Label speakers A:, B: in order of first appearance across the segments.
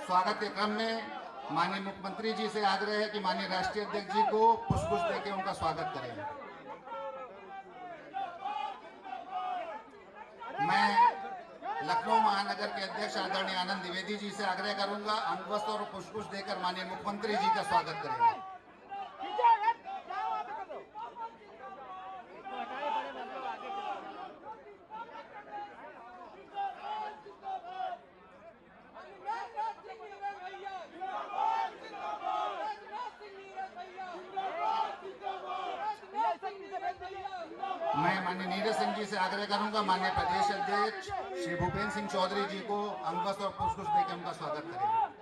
A: स्वागत के क्रम में माननीय मुख्यमंत्री जी से आग्रह है कि माननीय राष्ट्रीय अध्यक्ष जी को पुष्प देकर उनका स्वागत करें। मैं लखनऊ महानगर के अध्यक्ष आदरणीय आनंद द्विवेदी जी से आग्रह करूंगा अंगवस्त्र और पुष्प देकर माननीय मुख्यमंत्री जी का स्वागत करेंगे। मैं माननीय नीरज सिंह जी से आग्रह करूंगा माननीय प्रदेश अध्यक्ष श्री भूपेंद्र सिंह चौधरी जी को अंगवस्त्र और पुष्प देकर उनका स्वागत करेंगे।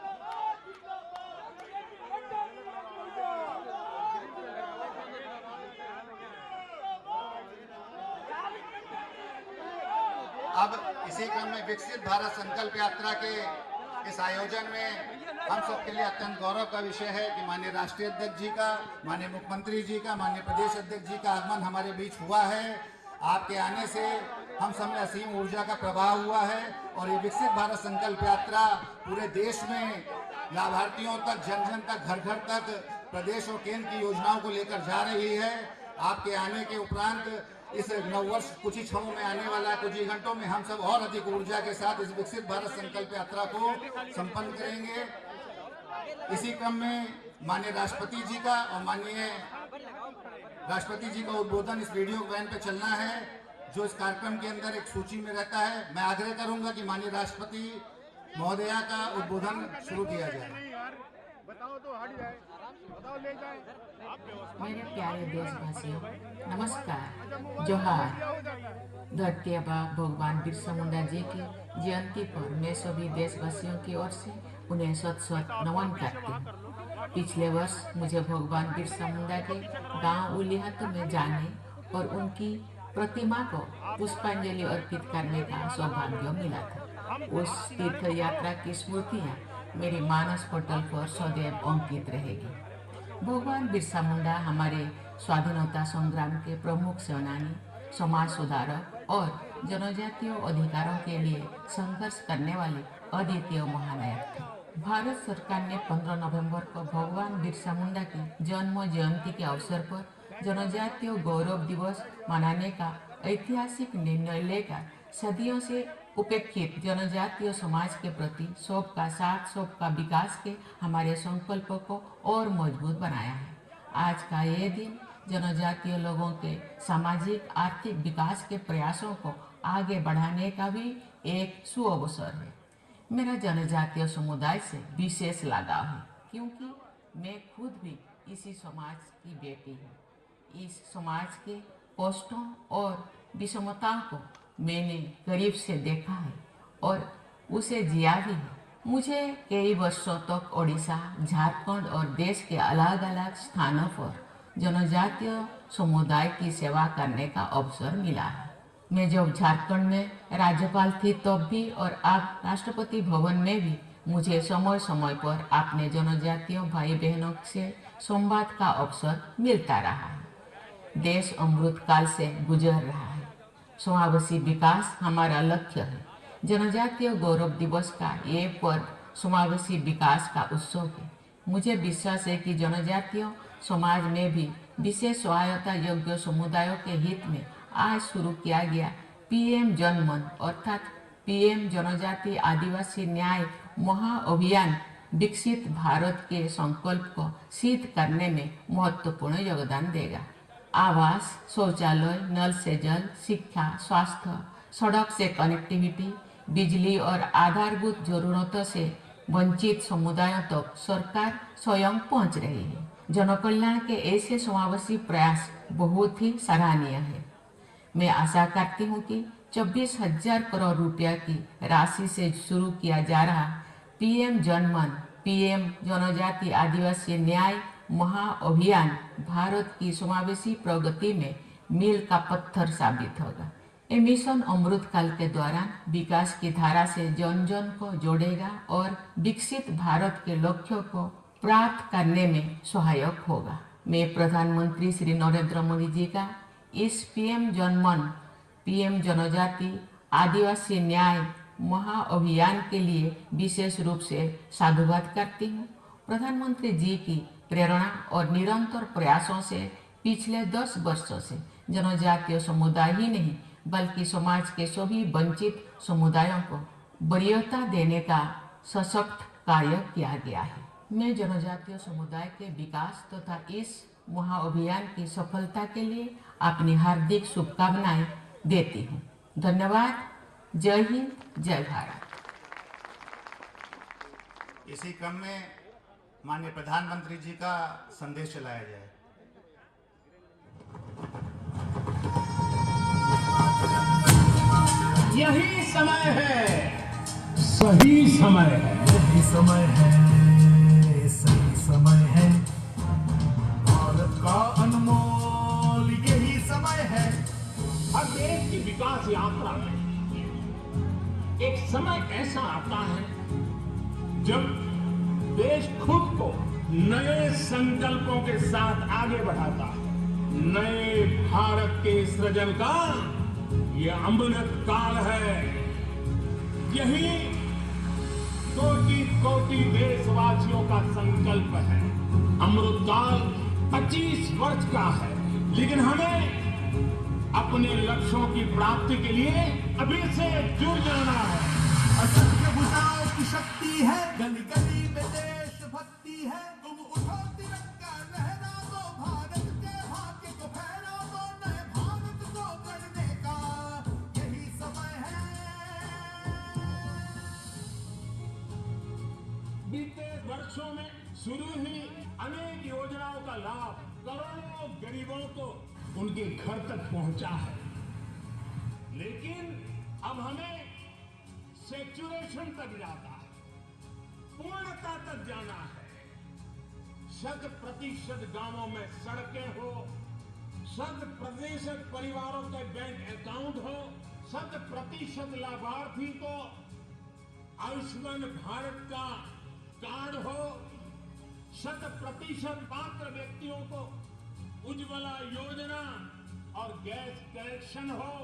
A: अब इसी क्रम में विकसित भारत संकल्प यात्रा के इस आयोजन में हम सबके लिए अत्यंत गौरव का विषय है कि माननीय राष्ट्रीय अध्यक्ष जी का, माननीय मुख्यमंत्री जी का, माननीय प्रदेश अध्यक्ष जी का आगमन हमारे बीच हुआ है। आपके आने से हम सब में असीम ऊर्जा का प्रवाह हुआ है और ये विकसित भारत संकल्प यात्रा पूरे देश में लाभार्थियों तक, जन जन तक, घर घर तक प्रदेश और केंद्र की योजनाओं को लेकर जा रही है। आपके आने के उपरांत इस नववर्ष कुछ ही क्षणों में आने वाला है, कुछ ही घंटों में हम सब और अधिक ऊर्जा के साथ इस विकसित भारत संकल्प यात्रा को संपन्न करेंगे। इसी क्रम में माननीय राष्ट्रपति जी का और माननीय राष्ट्रपति जी का उद्बोधन इस रेडियो वैन पे चलना है, जो इस कार्यक्रम के अंदर एक सूची में रहता है। मैं आग्रह करूंगा कि माननीय राष्ट्रपति महोदया का उद्बोधन शुरू किया जाए।
B: बताओ तो हट जाए, बताओ ले जाए।
C: मेरे प्यारे देशवासियों, नमस्कार, जोहार। धरती आबा भगवान बिरसा मुंडा जी की जयंती पर मैं सभी देशवासियों की ओर से उन्हें शत नमन करती हूँ। पिछले वर्ष मुझे भगवान बिरसा मुंडा के गांव उलिहातू में जाने और उनकी प्रतिमा को पुष्पांजलि अर्पित करने का सौभाग्य मिला था। उस तीर्थ यात्रा की स्मृतियाँ मेरी मानस पटल पर सदैव अंकित रहेगी। भगवान बिरसा मुंडा हमारे स्वाधीनता संग्राम के प्रमुख सेनानी, समाज सुधारक और जनजातीय अधिकारों के लिए संघर्ष करने वाले अद्वितीय महानायक थे। भारत सरकार ने 15 नवंबर को भगवान बिरसा मुंडा की जन्म जयंती के अवसर पर जनजातीय गौरव दिवस मनाने का ऐतिहासिक निर्णय लेकर सदियों से उपेक्षित जनजातीय समाज के प्रति सबका साथ, सबका विकास के हमारे संकल्प को और मजबूत बनाया है। आज का ये दिन जनजातीय लोगों के सामाजिक आर्थिक विकास के प्रयासों को आगे बढ़ाने का भी एक सुअवसर है। मेरा जनजातीय समुदाय से विशेष लगाव है क्योंकि मैं खुद भी इसी समाज की बेटी हूँ। इस समाज के कष्टों और विषमताओं को मैंने करीब से देखा है और उसे जिया भी है। मुझे कई वर्षों तक ओडिशा, झारखंड और देश के अलग अलग स्थानों पर जनजातीय समुदाय की सेवा करने का अवसर मिला है। मैं जब झारखंड में राज्यपाल थी तब भी और अब राष्ट्रपति भवन में भी मुझे समय समय पर अपने जनजातीय भाई बहनों से संवाद का अवसर मिलता रहा है। देश अमृत काल से गुजर रहा है। समावेशी विकास हमारा लक्ष्य है। जनजातीय गौरव दिवस का ये पर्व समावेशी विकास का उत्सव है। मुझे विश्वास है कि जनजातीय समाज में भी विशेष सहायता योग्य समुदायों के हित में आज शुरू किया गया पीएम जनमन अर्थात पीएम जनजाति आदिवासी न्याय महाअभियान विकसित भारत के संकल्प को सिद्ध करने में महत्वपूर्ण योगदान देगा। आवास, शौचालय, नल से जल, शिक्षा, स्वास्थ्य, सड़क से कनेक्टिविटी, बिजली और आधारभूत जरूरतों से वंचित समुदायों तक सरकार स्वयं पहुंच रही है। जनकल्याण के ऐसे समावेशी प्रयास बहुत ही सराहनीय है। मैं आशा करती हूं कि 24,000 करोड़ रुपया की राशि से शुरू किया जा रहा पीएम जनमन, पीएम जनजाति आदिवासी न्याय महाअभियान भारत की समावेशी प्रगति में मील का पत्थर साबित होगा। ये मिशन अमृत काल के दौरान विकास की धारा से जन जन को जोड़ेगा और विकसित भारत के लक्ष्यों को प्राप्त करने में सहायक होगा। मैं प्रधानमंत्री श्री नरेंद्र मोदी जी का इस पीएम जनमन, पीएम जनजाति आदिवासी न्याय महाअभियान के लिए विशेष रूप से साधुवाद करती हूँ। प्रधानमंत्री जी की प्रेरणा और निरंतर प्रयासों से पिछले 10 वर्षों से जनजातीय समुदाय ही नहीं बल्कि समाज के सभी वंचित समुदायों को वरीयता देने का सशक्त कार्य किया गया है। मैं जनजातीय समुदाय के विकास तथा इस महाअभियान की सफलता के लिए अपनी हार्दिक शुभकामनाएं देती हूँ। धन्यवाद। जय हिंद, जय भारत।
A: इसी क्रम में माननीय प्रधानमंत्री जी का संदेश चलाया जाए।
B: यही समय है, सही समय है,
D: यही समय है, सही समय है, भारत का अनमोल यही समय है।
B: हर देश की विकास यात्रा में एक समय ऐसा आता है जब देश खुद को नए संकल्पों के साथ आगे बढ़ाता है। नए भारत के सृजन का यह अमृत काल है। यही कोटि कोटि देशवासियों का संकल्प है। अमृत काल 25 वर्ष का है, लेकिन हमें अपने लक्ष्यों की प्राप्ति के लिए अभी से जुड़ जाना है।
D: असंख्य भुजाओं की शक्ति है, गली गली में देशभक्ति है। तुम उठो तिरंगा लहरा दो, भारत के भाग्य को फहरा दो, नए भारत को गढ़ने का यही समय है।
B: बीते वर्षों में शुरू ही अनेक योजनाओं का लाभ करोड़ों गरीबों को उनके घर तक पहुंचा है, लेकिन अब हमें सैचुरेशन तक जाना है, पूर्णता तक जाना है। 100% गांवों में सड़कें हो, 100% परिवारों के बैंक अकाउंट हो, 100% लाभार्थी को आयुष्मान भारत का कार्ड हो, 100% पात्र व्यक्तियों को उज्ज्वला योजना और गैस कनेक्शन हो,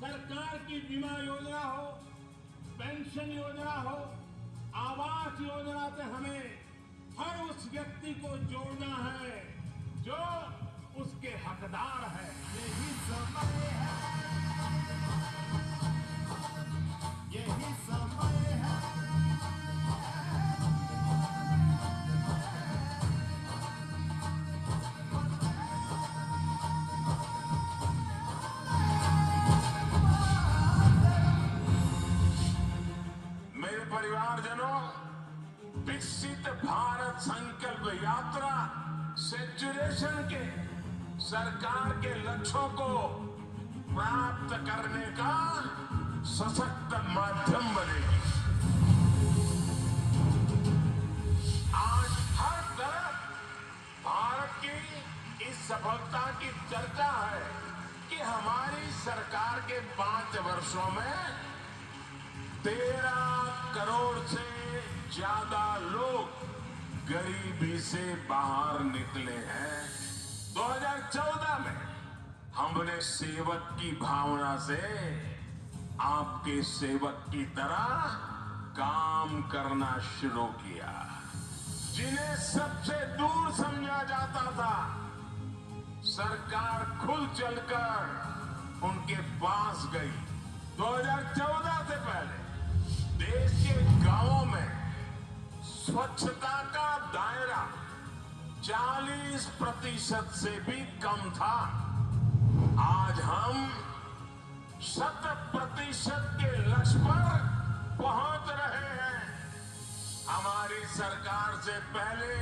B: सरकार की बीमा योजना हो, पेंशन योजना हो, आवास योजना से हमें हर उस व्यक्ति को जोड़ना है जो उसके हकदार है।
D: यही समय है, यही समय है।
B: परिवारजनों, विकसित भारत संकल्प यात्रा सैचुरेशन के सरकार के लक्ष्यों को प्राप्त करने का सशक्त माध्यम बनेगी। आज हर तरफ भारत की इस सफलता की चर्चा है कि हमारी सरकार के 5 वर्षों में 13 करोड़ से ज्यादा लोग गरीबी से बाहर निकले हैं। 2014 में हमने सेवक की भावना से आपके सेवक की तरह काम करना शुरू किया। जिन्हें सबसे दूर समझा जाता था, सरकार खुल चलकर उनके पास गई। 2014 से पहले देश के गांवों में स्वच्छता का दायरा 40% से भी कम था। आज हम 100% के लक्ष्य पर पहुंच रहे हैं। हमारी सरकार से पहले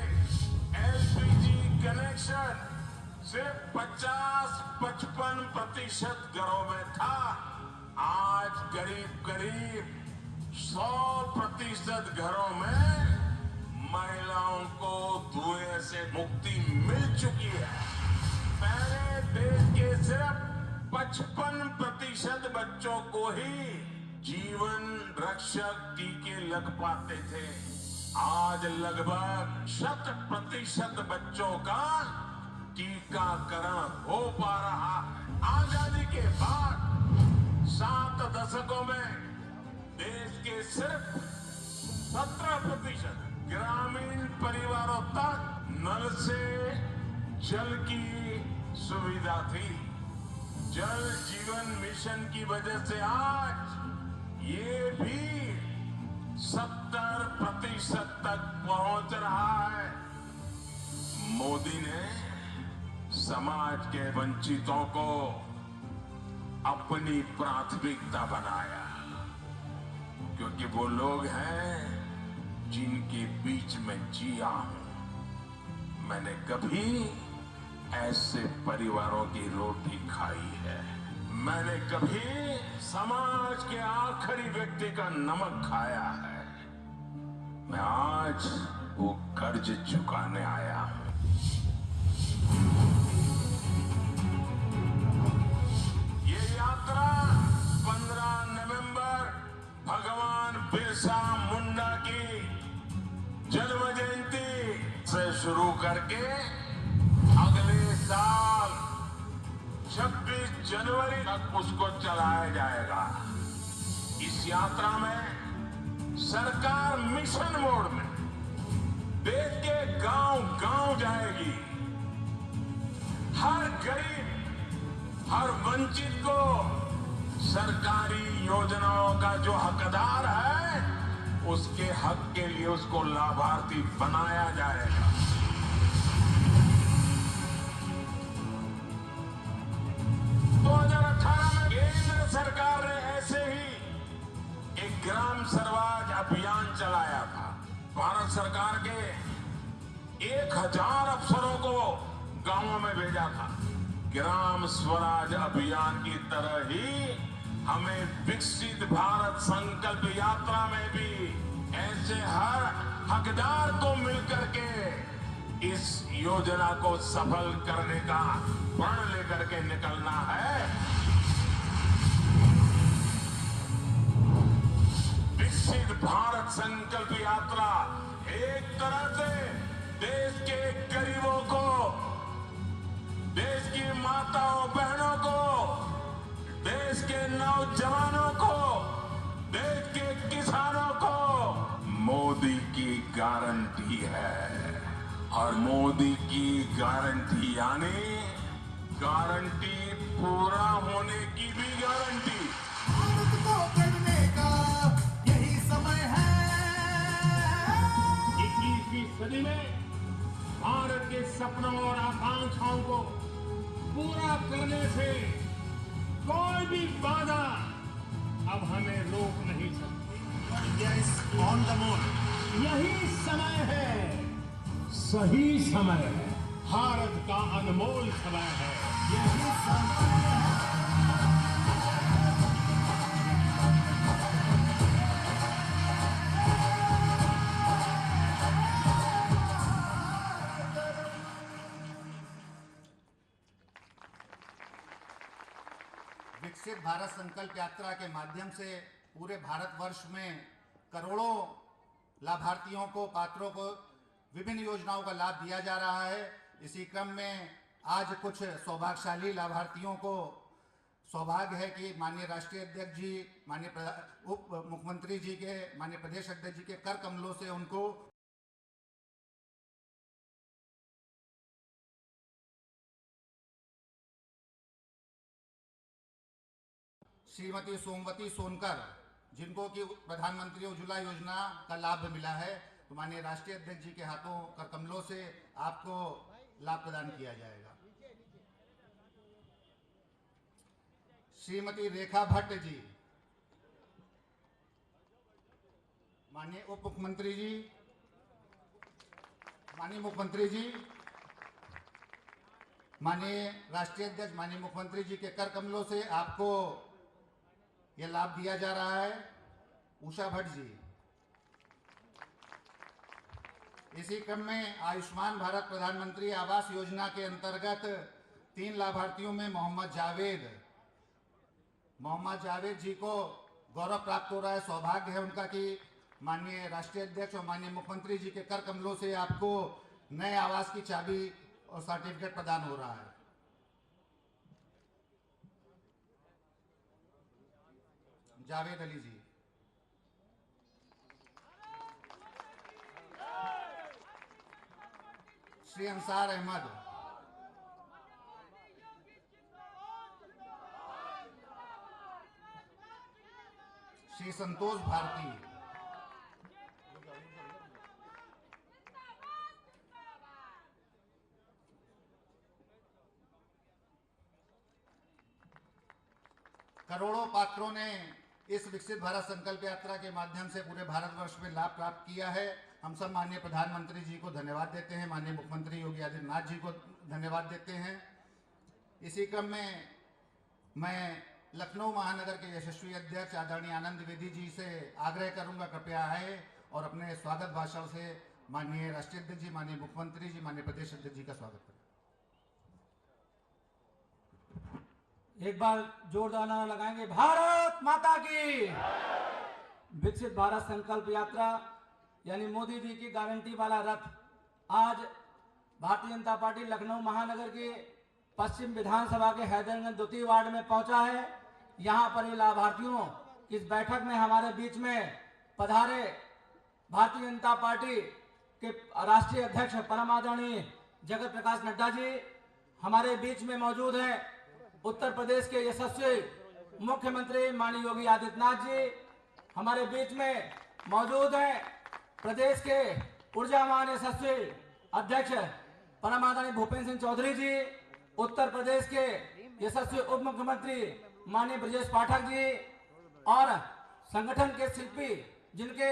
B: एलपीजी कनेक्शन सिर्फ 50-55% घरों में था। आज करीब 100% घरों में महिलाओं को धुएं से मुक्ति मिल चुकी है। पहले देश के सिर्फ 55% बच्चों को ही जीवन रक्षक टीके लग पाते थे। आज लगभग 100% बच्चों का टीकाकरण हो पा रहा। आजादी के बाद 7 दशकों में सिर्फ 17% ग्रामीण परिवारों तक नल से जल की सुविधा थी। जल जीवन मिशन की वजह से आज ये भी 70% तक पहुंच रहा है। मोदी ने समाज के वंचितों को अपनी प्राथमिकता बनाया, क्योंकि वो लोग हैं जिनके बीच में जिया हूं। मैंने कभी ऐसे परिवारों की रोटी खाई है। मैंने कभी समाज के आखिरी व्यक्ति का नमक खाया है। मैं आज वो कर्ज चुकाने आया हूं। ये यात्रा 15 नवंबर भगवान बिरसा मुंडा की जन्म जयंती से शुरू करके अगले साल 26 जनवरी तक उसको चलाया जाएगा। इस यात्रा में सरकार मिशन मोड में देश के गांव-गांव जाएगी। हर गरीब, हर वंचित को सरकारी योजनाओं का जो हकदार है, उसके हक के लिए उसको लाभार्थी बनाया जाएगा। 2018 में केंद्र सरकार ने ऐसे ही एक ग्राम स्वराज अभियान चलाया था। भारत सरकार के 1000 अफसरों को गांवों में भेजा था। ग्राम स्वराज अभियान की तरह ही हमें विकसित भारत संकल्प यात्रा में भी ऐसे हर हकदार को मिलकर के इस योजना को सफल करने का प्रण लेकर के निकलना है। विकसित भारत संकल्प यात्रा एक तरह से देश के गरीबों को, देश की माताओं बहनों को, देश के नौजवानों को, देश के किसानों को मोदी की गारंटी है। और मोदी की गारंटी यानी गारंटी पूरा होने की भी गारंटी।
D: भारत को गढ़ने का यही समय है।
B: 21वीं सदी में भारत के सपनों और आकांक्षाओं को पूरा करने से कोई भी बाधा अब हमें रोक नहीं सकती।
D: India is on the move.
B: यही समय है, सही समय है, भारत का अनमोल समय है।
D: यही समय है।
A: विकसित भारत संकल्प यात्रा के माध्यम से पूरे भारतवर्ष में करोड़ों लाभार्थियों को, पात्रों को विभिन्न योजनाओं का लाभ दिया जा रहा है। इसी क्रम में आज कुछ सौभाग्यशाली लाभार्थियों को सौभाग्य है कि माननीय राष्ट्रीय अध्यक्ष जी, माननीय उप मुख्यमंत्री जी के, माननीय प्रदेश अध्यक्ष जी के कर कमलों से उनको श्रीमती सोमवती सोनकर, जिनको कि प्रधानमंत्री उज्ज्वला योजना का लाभ मिला है, तो माननीय राष्ट्रीय अध्यक्ष जी के हाथों कर कमलों से आपको लाभ प्रदान किया जाएगा। श्रीमती रेखा भट्ट जी, माननीय उप मुख्यमंत्री जी, माननीय मुख्यमंत्री जी, माननीय राष्ट्रीय अध्यक्ष, माननीय मुख्यमंत्री जी के कर कमलों से आपको यह लाभ दिया जा रहा है। उषा भट्ट जी, इसी क्रम में आयुष्मान भारत प्रधानमंत्री आवास योजना के अंतर्गत 3 लाभार्थियों में मोहम्मद जावेद जी को गौरव प्राप्त हो रहा है। सौभाग्य है उनका कि माननीय राष्ट्रीय अध्यक्ष और माननीय मुख्यमंत्री जी के कर कमलों से आपको नए आवास की चाबी और सर्टिफिकेट प्रदान हो रहा है। जावेद अली जी, श्री अंसार अहमद, श्री संतोष भारती, करोड़ों पात्रों ने इस विकसित भारत संकल्प यात्रा के माध्यम से पूरे भारतवर्ष में लाभ प्राप्त किया है। हम सब माननीय प्रधानमंत्री जी को धन्यवाद देते हैं, माननीय मुख्यमंत्री योगी आदित्यनाथ जी को धन्यवाद देते हैं। इसी क्रम में मैं लखनऊ महानगर के यशस्वी अध्यक्ष आदरणीय आनंद द्विवेदी जी से आग्रह करूंगा, कृपया आए और अपने स्वागत भाषण से माननीय राष्ट्रीय अध्यक्ष जी, माननीय मुख्यमंत्री जी, माननीय प्रदेश अध्यक्ष जी का स्वागत करें।
E: एक बार जोरदार नारा लगाएंगे, भारत माता की। विकसित भारत संकल्प यात्रा यानी मोदी जी की गारंटी वाला रथ आज भारतीय जनता पार्टी लखनऊ महानगर के पश्चिम विधानसभा के हैदरगंज द्वितीय वार्ड में पहुंचा है। यहां पर ये लाभार्थियों की इस बैठक में हमारे बीच में पधारे भारतीय जनता पार्टी के राष्ट्रीय अध्यक्ष परम आदरणीय जगत प्रकाश नड्डा जी हमारे बीच में मौजूद हैं। उत्तर प्रदेश के यशस्वी मुख्यमंत्री माननीय योगी आदित्यनाथ जी हमारे बीच में मौजूद हैं। प्रदेश के ऊर्जावान यशस्वी अध्यक्ष परम आदरणीय भूपेंद्र सिंह चौधरी जी, उत्तर प्रदेश के यशस्वी उप मुख्यमंत्री माननीय ब्रजेश पाठक जी और संगठन के शिल्पी जिनके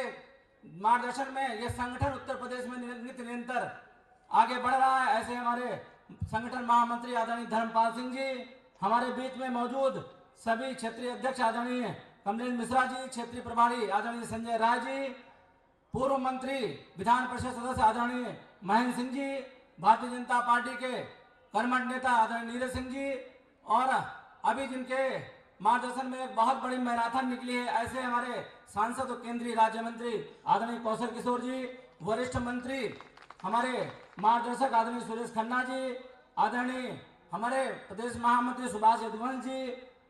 E: मार्गदर्शन में यह संगठन उत्तर प्रदेश में निरंतर आगे बढ़ रहा है, ऐसे हमारे संगठन महामंत्री आदरणीय धर्मपाल सिंह जी, हमारे बीच में मौजूद सभी क्षेत्रीय अध्यक्ष आदरणीय कमलेश मिश्रा जी, क्षेत्रीय प्रभारी आदरणीय संजय राय जी, पूर्व मंत्री विधान परिषद सदस्य आदरणीय महेंद्र सिंह जी, भारतीय जनता पार्टी के कर्मठ नेता आदरणीय नीरज सिंह जी और अभी जिनके मार्गदर्शन में एक बहुत बड़ी मैराथन निकली है, ऐसे हमारे सांसद और केंद्रीय राज्य मंत्री आदरणीय कौशल किशोर जी, वरिष्ठ मंत्री हमारे मार्गदर्शक आदरणीय सुरेश खन्ना जी, आदरणीय हमारे प्रदेश महामंत्री सुभाष यदुवंश जी,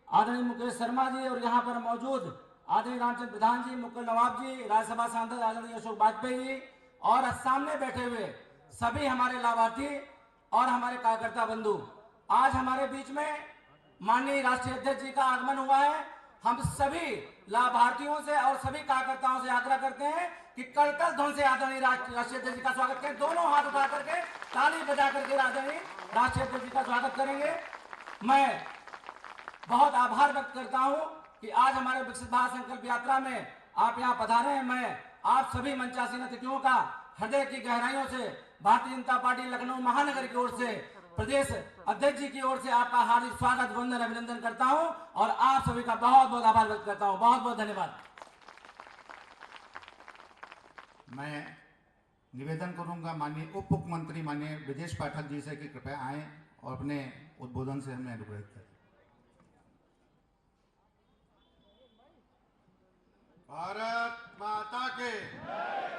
E: आदरणीय मुकेश शर्मा जी और यहाँ पर मौजूद आदरणीय रामचंद्र प्रधान जी, मुकुल नवाब जी, राज्यसभा सांसद आदरणीय अशोक वाजपेयी जी और सामने बैठे हुए सभी हमारे लाभार्थी और हमारे कार्यकर्ता बंधु, आज हमारे बीच में माननीय राष्ट्रीय अध्यक्ष जी का आगमन हुआ है। हम सभी लाभार्थियों से और सभी कार्यकर्ताओं से आग्रह करते हैं कि कड़कड़ ध्वनि से आदरणीय राष्ट्रीय अध्यक्ष जी का स्वागत करें। दोनों हाथ उठा करके ताली बजा करके आदरणीय राष्ट्रीय अध्यक्ष जी का स्वागत करेंगे। मैं बहुत आभार व्यक्त करता हूं कि आज हमारे विकसित भारत संकल्प यात्रा में आप यहाँ पधारे हैं। मैं आप सभी मंचासीन अतिथियों का हृदय की गहराइयों से भारतीय जनता पार्टी लखनऊ महानगर की ओर से, प्रदेश अध्यक्ष जी की ओर से आपका हार्दिक स्वागत, वंदन, अभिनंदन करता हूं और आप सभी का बहुत बहुत आभार व्यक्त करता हूं। बहुत बहुत धन्यवाद।
A: मैं निवेदन करूंगा माननीय उप मुख्यमंत्री माननीय ब्रजेश पाठक जी से कि कृपया आए और अपने उद्बोधन से हमें अनुग्रहित करें।
F: भारत माता के,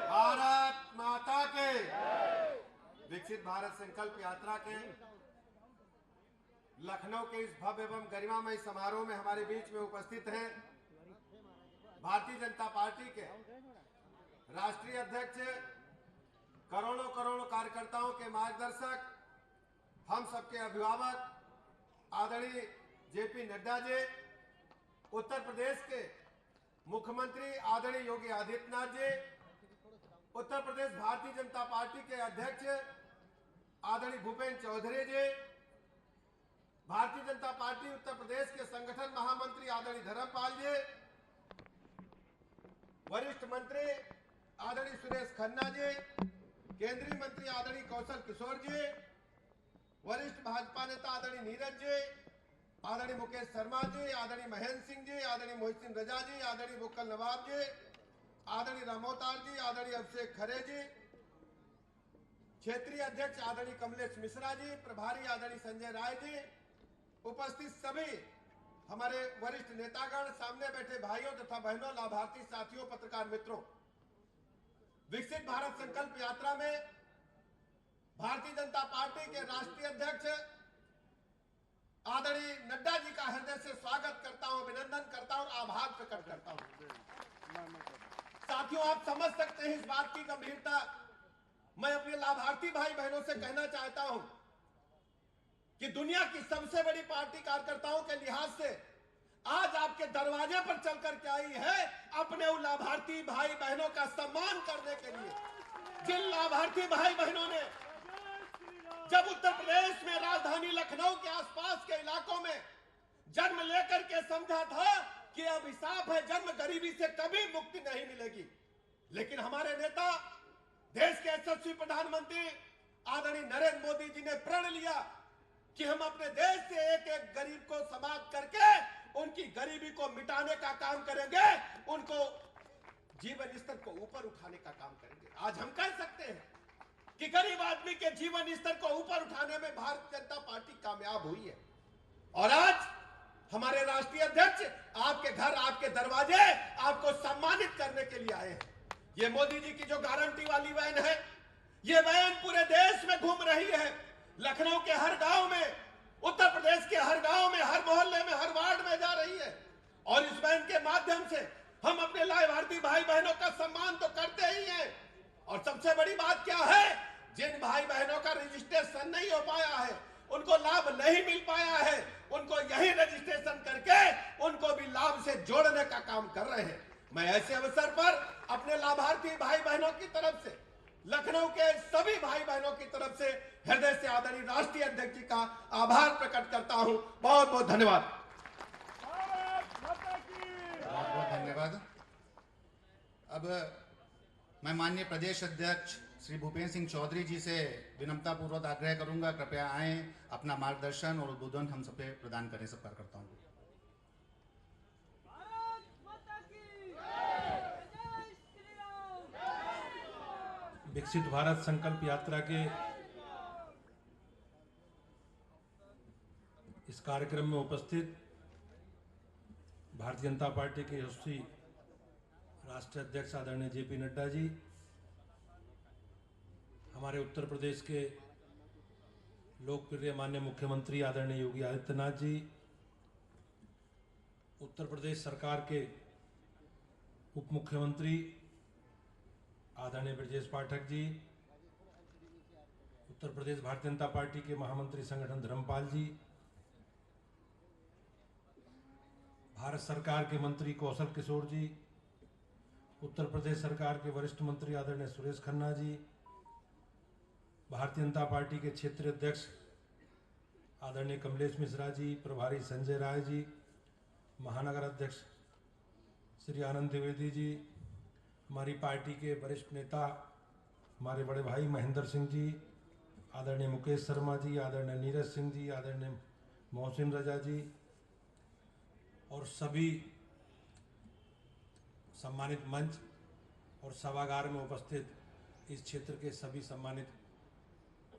F: भारत माता के। विकसित भारत संकल्प यात्रा के लखनऊ के इस भव्य एवं गरिमामय समारोह में हमारे बीच में उपस्थित हैं भारतीय जनता पार्टी के राष्ट्रीय अध्यक्ष, करोड़ों करोड़ों कार्यकर्ताओं के मार्गदर्शक, हम सबके अभिभावक आदरणीय जेपी नड्डा जी, उत्तर प्रदेश के मुख्यमंत्री आदरणीय योगी आदित्यनाथ जी, उत्तर प्रदेश भारतीय जनता पार्टी के अध्यक्ष आदरणीय भूपेंद्र चौधरी जी, भारतीय जनता पार्टी उत्तर प्रदेश के संगठन महामंत्री आदरणीय धर्मपाल जी, वरिष्ठ मंत्री आदरणीय सुरेश खन्ना जी, केंद्रीय मंत्री आदरणीय कौशल किशोर जी, वरिष्ठ भाजपा नेता आदरणीय नीरज जी, आदरणीय मुकेश शर्मा जी, आदरणीय महेंद्र सिंह जी, आदरणीय मोहित रजा जी, आदरणीय मुकुल नवाब जी, आदरणीय रामोतार जी, आदरणीय अभिषेक खरे जी, क्षेत्रीय अध्यक्ष आदरणीय कमलेश मिश्रा जी, प्रभारी आदरणीय संजय राय जी, उपस्थित सभी हमारे वरिष्ठ नेतागण, सामने बैठे भाइयों तथा बहनों, लाभार्थी साथियों, पत्रकार मित्रों, विकसित भारत संकल्प यात्रा में भारतीय जनता पार्टी के राष्ट्रीय अध्यक्ष आदरणीय नड्डा जी का हृदय से स्वागत करता हूं, अभिनंदन करता हूं और आभार प्रकट करता हूं। साथियों, आप समझ सकते हैं इस बात की गंभीरता। मैं अपने लाभार्थी भाई बहनों से कहना चाहता हूं कि दुनिया की सबसे बड़ी पार्टी कार्यकर्ताओं के लिहाज से आज आपके दरवाजे पर चलकर के आई है अपने उन लाभार्थी भाई बहनों का सम्मान करने के लिए, जिन लाभार्थी भाई बहनों ने जब उत्तर प्रदेश में राजधानी लखनऊ के आसपास के इलाकों में जन्म लेकर के समझा था कि अब हिसाब है, जन्म गरीबी से कभी मुक्ति नहीं मिलेगी, लेकिन हमारे नेता देश के यशस्वी प्रधानमंत्री आदरणीय नरेंद्र मोदी जी ने प्रण लिया कि हम अपने देश से एक एक गरीब को समाप्त करके उनकी गरीबी को मिटाने का काम करेंगे, उनको जीवन स्तर को ऊपर उठाने का काम करेंगे। आज हम कह सकते हैं कि गरीब आदमी के जीवन स्तर को ऊपर उठाने में भारतीय जनता पार्टी कामयाब हुई है। और आज हमारे राष्ट्रीय अध्यक्ष आपके घर, आपके दरवाजे आपको सम्मानित करने के लिए आए हैं। ये मोदी जी की जो गारंटी वाली वैन है, ये वैन पूरे देश में घूम रही है, लखनऊ के हर गांव में, उत्तर प्रदेश के हर गांव में, हर मोहल्ले में, हर वार्ड में जा रही है। और इस वैन के माध्यम से हम अपने लाभार्थी भाई बहनों का सम्मान तो करते ही हैं, और सबसे बड़ी बात क्या है, जिन भाई बहनों का रजिस्ट्रेशन नहीं हो पाया है, उनको लाभ नहीं मिल पाया है, उनको यही रजिस्ट्रेशन करके उनको भी लाभ से जोड़ने का काम कर रहे हैं। मैं ऐसे अवसर पर अपने लाभार्थी भाई बहनों की तरफ से, लखनऊ के सभी भाई बहनों की तरफ से हृदय से आदरणीय राष्ट्रीय अध्यक्ष जी का आभार प्रकट करता हूं। बहुत बहुत धन्यवाद।
A: बहुत बहुत धन्यवाद। अब मैं माननीय प्रदेश अध्यक्ष श्री भूपेंद्र सिंह चौधरी जी से विनम्रता पूर्वक आग्रह करूंगा, कृपया आए, अपना मार्गदर्शन और उद्बोधन हम सब पे प्रदान करें। सब कार्यकर्ताओं को
G: विकसित भारत संकल्प यात्रा के इस कार्यक्रम में उपस्थित भारतीय जनता पार्टी के यशस्वी राष्ट्रीय अध्यक्ष आदरणीय जेपी नड्डा जी, हमारे उत्तर प्रदेश के लोकप्रिय माननीय मुख्यमंत्री आदरणीय योगी आदित्यनाथ जी, उत्तर प्रदेश सरकार के उप मुख्यमंत्री आदरणीय ब्रजेश पाठक जी, उत्तर प्रदेश भारतीय जनता पार्टी के महामंत्री संगठन धर्मपाल जी, भारत सरकार के मंत्री कौशल किशोर जी, उत्तर प्रदेश सरकार के वरिष्ठ मंत्री आदरणीय सुरेश खन्ना जी, भारतीय जनता पार्टी के क्षेत्रीय अध्यक्ष आदरणीय कमलेश मिश्रा जी, प्रभारी संजय राय जी, महानगर अध्यक्ष श्री आनंद द्विवेदी जी, हमारी पार्टी के वरिष्ठ नेता हमारे बड़े भाई महेंद्र सिंह जी, आदरणीय मुकेश शर्मा जी, आदरणीय नीरज सिंह जी, आदरणीय मोहसिन रजा जी, और सभी सम्मानित मंच और सभागार में उपस्थित इस क्षेत्र के सभी सम्मानित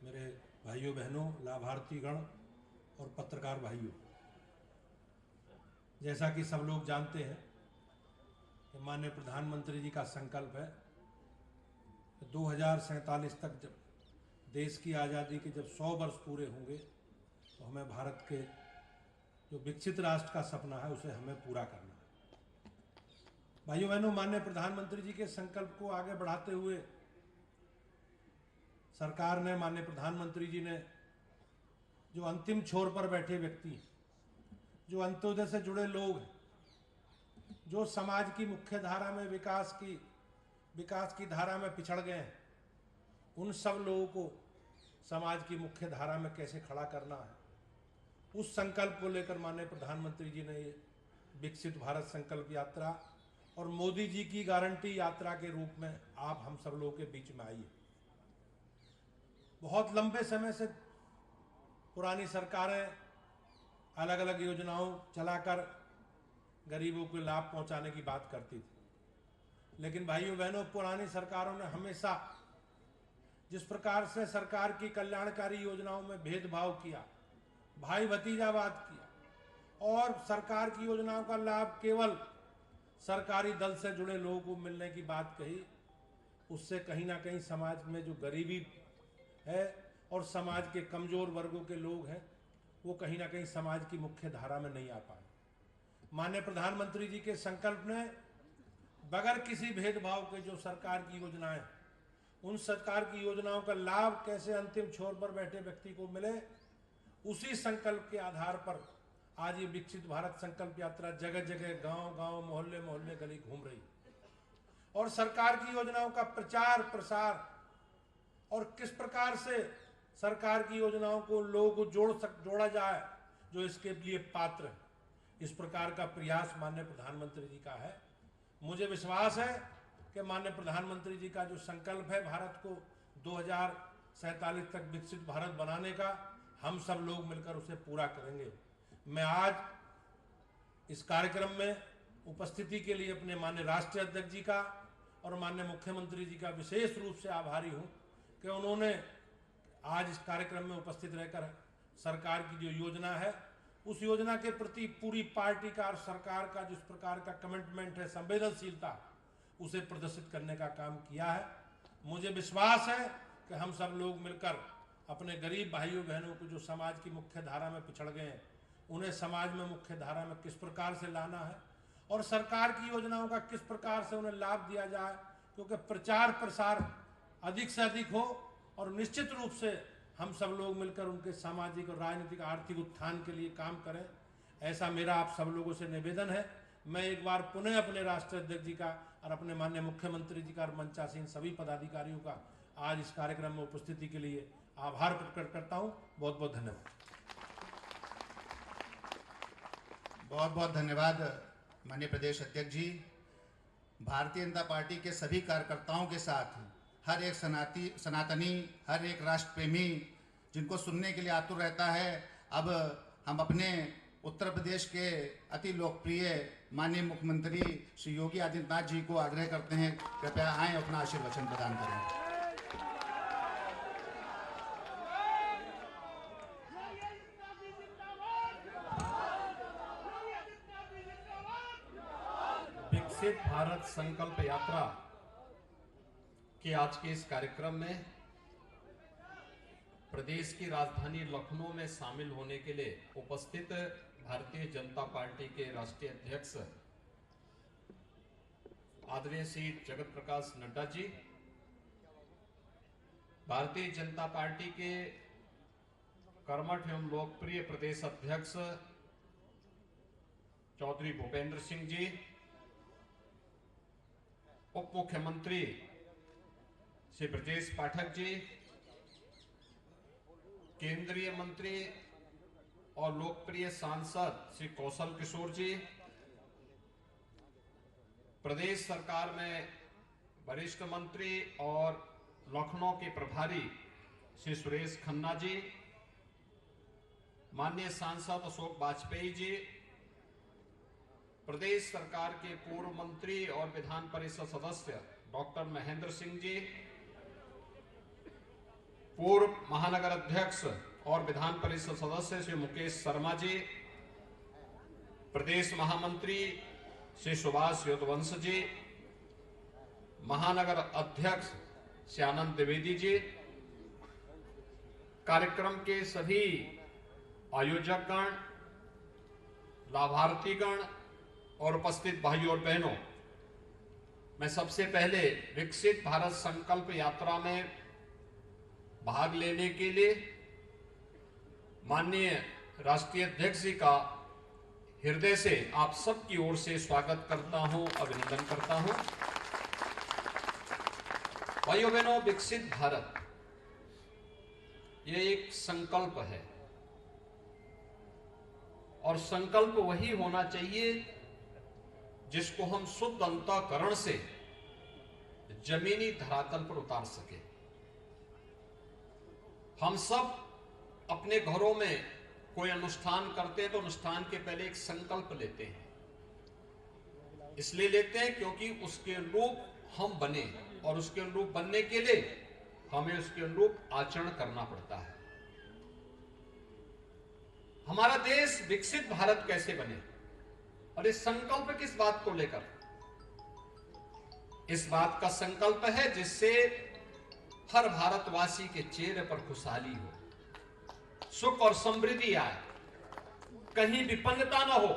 G: मेरे भाइयों बहनों, लाभार्थीगण और पत्रकार भाइयों, जैसा कि सब लोग जानते हैं कि माननीय प्रधानमंत्री जी का संकल्प है 2047 तक जब देश की आज़ादी के जब 100 वर्ष पूरे होंगे तो हमें भारत के जो विकसित राष्ट्र का सपना है उसे हमें पूरा करना है। भाइयों बहनों, माननीय प्रधानमंत्री जी के संकल्प को आगे बढ़ाते हुए सरकार ने, माननीय प्रधानमंत्री जी ने, जो अंतिम छोर पर बैठे व्यक्ति, जो अंत्योदय से जुड़े लोग हैं, जो समाज की मुख्य धारा में विकास की धारा में पिछड़ गए हैं, उन सब लोगों को समाज की मुख्य धारा में कैसे खड़ा करना है, उस संकल्प को लेकर माननीय प्रधानमंत्री जी ने ये विकसित भारत संकल्प यात्रा और मोदी जी की गारंटी यात्रा के रूप में आप हम सब लोगों के बीच में आई है। बहुत लंबे समय से पुरानी सरकारें अलग अलग योजनाओं चलाकर गरीबों को लाभ पहुंचाने की बात करती थी, लेकिन भाइयों बहनों, पुरानी सरकारों ने हमेशा जिस प्रकार से सरकार की कल्याणकारी योजनाओं में भेदभाव किया, भाई भतीजावाद किया और सरकार की योजनाओं का लाभ केवल सरकारी दल से जुड़े लोगों को मिलने की बात कही, उससे कहीं ना कहीं समाज में जो गरीबी है और समाज के कमजोर वर्गों के लोग हैं वो कहीं ना कहीं समाज की मुख्य धारा में नहीं आ पाए। माननीय प्रधानमंत्री जी के संकल्प ने बगैर किसी भेदभाव के जो सरकार की योजनाएं उन सरकार की योजनाओं का लाभ कैसे अंतिम छोर पर बैठे व्यक्ति को मिले, उसी संकल्प के आधार पर आज ये विकसित भारत संकल्प यात्रा जगह जगह, गांव गांव, मोहल्ले मोहल्ले, गली घूम रही और सरकार की योजनाओं का प्रचार प्रसार और किस प्रकार से सरकार की योजनाओं को लोगों को जोड़ा जाए जो इसके लिए पात्र है, इस प्रकार का प्रयास माननीय प्रधानमंत्री जी का है। मुझे विश्वास है कि माननीय प्रधानमंत्री जी का जो संकल्प है भारत को 2047 तक विकसित भारत बनाने का, हम सब लोग मिलकर उसे पूरा करेंगे। मैं आज इस कार्यक्रम में उपस्थिति के लिए अपने माननीय राष्ट्रीय अध्यक्ष जी का और माननीय मुख्यमंत्री जी का विशेष रूप से आभारी हूं कि उन्होंने आज इस कार्यक्रम में उपस्थित रहकर सरकार की जो योजना है उस योजना के प्रति पूरी पार्टी का और सरकार का जिस प्रकार का कमिटमेंट है, संवेदनशीलता, उसे प्रदर्शित करने का काम किया है। मुझे विश्वास है कि हम सब लोग मिलकर अपने गरीब भाइयों बहनों को जो समाज की मुख्य धारा में पिछड़ गए हैं उन्हें समाज में मुख्य धारा में किस प्रकार से लाना है और सरकार की योजनाओं का किस प्रकार से उन्हें लाभ दिया जाए, क्योंकि प्रचार प्रसार अधिक से अधिक हो और निश्चित रूप से हम सब लोग मिलकर उनके सामाजिक और राजनीतिक आर्थिक उत्थान के लिए काम करें, ऐसा मेरा आप सब लोगों से निवेदन है। मैं एक बार पुनः अपने राष्ट्रीय अध्यक्ष जी का और अपने माननीय मुख्यमंत्री जी का और मंचासीन सभी पदाधिकारियों का आज इस कार्यक्रम में उपस्थिति के लिए आभार प्रकट करता हूं। बहुत बहुत धन्यवाद।
A: बहुत बहुत धन्यवाद माननीय प्रदेश अध्यक्ष जी। भारतीय जनता पार्टी के सभी कार्यकर्ताओं के साथ हर एक सनातनी, हर एक राष्ट्र प्रेमी जिनको सुनने के लिए आतुर रहता है, अब हम अपने उत्तर प्रदेश के अति लोकप्रिय माननीय मुख्यमंत्री श्री योगी आदित्यनाथ जी को आग्रह करते हैं, कृपया आएं अपना आशीर्वचन प्रदान करें।
H: विकसित भारत संकल्प यात्रा के आज के इस कार्यक्रम में प्रदेश की राजधानी लखनऊ में शामिल होने के लिए उपस्थित भारतीय जनता पार्टी के राष्ट्रीय अध्यक्ष आदरणीय श्री जगत प्रकाश नड्डा जी, भारतीय जनता पार्टी के कर्मठ एवं लोकप्रिय प्रदेश अध्यक्ष चौधरी भूपेंद्र सिंह जी, उप मुख्यमंत्री श्री ब्रजेश पाठक जी, केंद्रीय मंत्री और लोकप्रिय सांसद श्री कौशल किशोर जी, प्रदेश सरकार में वरिष्ठ मंत्री और लखनऊ के प्रभारी श्री सुरेश खन्ना जी, माननीय सांसद अशोक वाजपेयी जी, प्रदेश सरकार के पूर्व मंत्री और विधान परिषद सदस्य डॉक्टर महेंद्र सिंह जी, पूर्व महानगर अध्यक्ष और विधान परिषद सदस्य श्री मुकेश शर्मा जी, प्रदेश महामंत्री श्री सुभाष योदवंश जी, महानगर अध्यक्ष श्री आनंद द्विवेदी जी, कार्यक्रम के सभी आयोजकगण, लाभार्थीगण और उपस्थित भाइयों और बहनों, मैं सबसे पहले विकसित भारत संकल्प यात्रा में भाग लेने के लिए माननीय राष्ट्रीय अध्यक्ष जी का हृदय से आप सबकी ओर से स्वागत करता हूं, अभिनंदन करता हूं। भाइयों बहनों, विकसित भारत ये एक संकल्प है और संकल्प वही होना चाहिए जिसको हम शुद्ध अंतःकरण से जमीनी धरातल पर उतार सके। हम सब अपने घरों में कोई अनुष्ठान करते हैं तो अनुष्ठान के पहले एक संकल्प लेते हैं, इसलिए लेते हैं क्योंकि उसके अनुरूप हम बने और उसके अनुरूप बनने के लिए हमें उसके अनुरूप आचरण करना पड़ता है। हमारा देश विकसित भारत कैसे बने और इस संकल्प किस बात को लेकर? इस बात का संकल्प है जिससे हर भारतवासी के चेहरे पर खुशहाली हो, सुख और समृद्धि आए, कहीं विपन्नता न हो,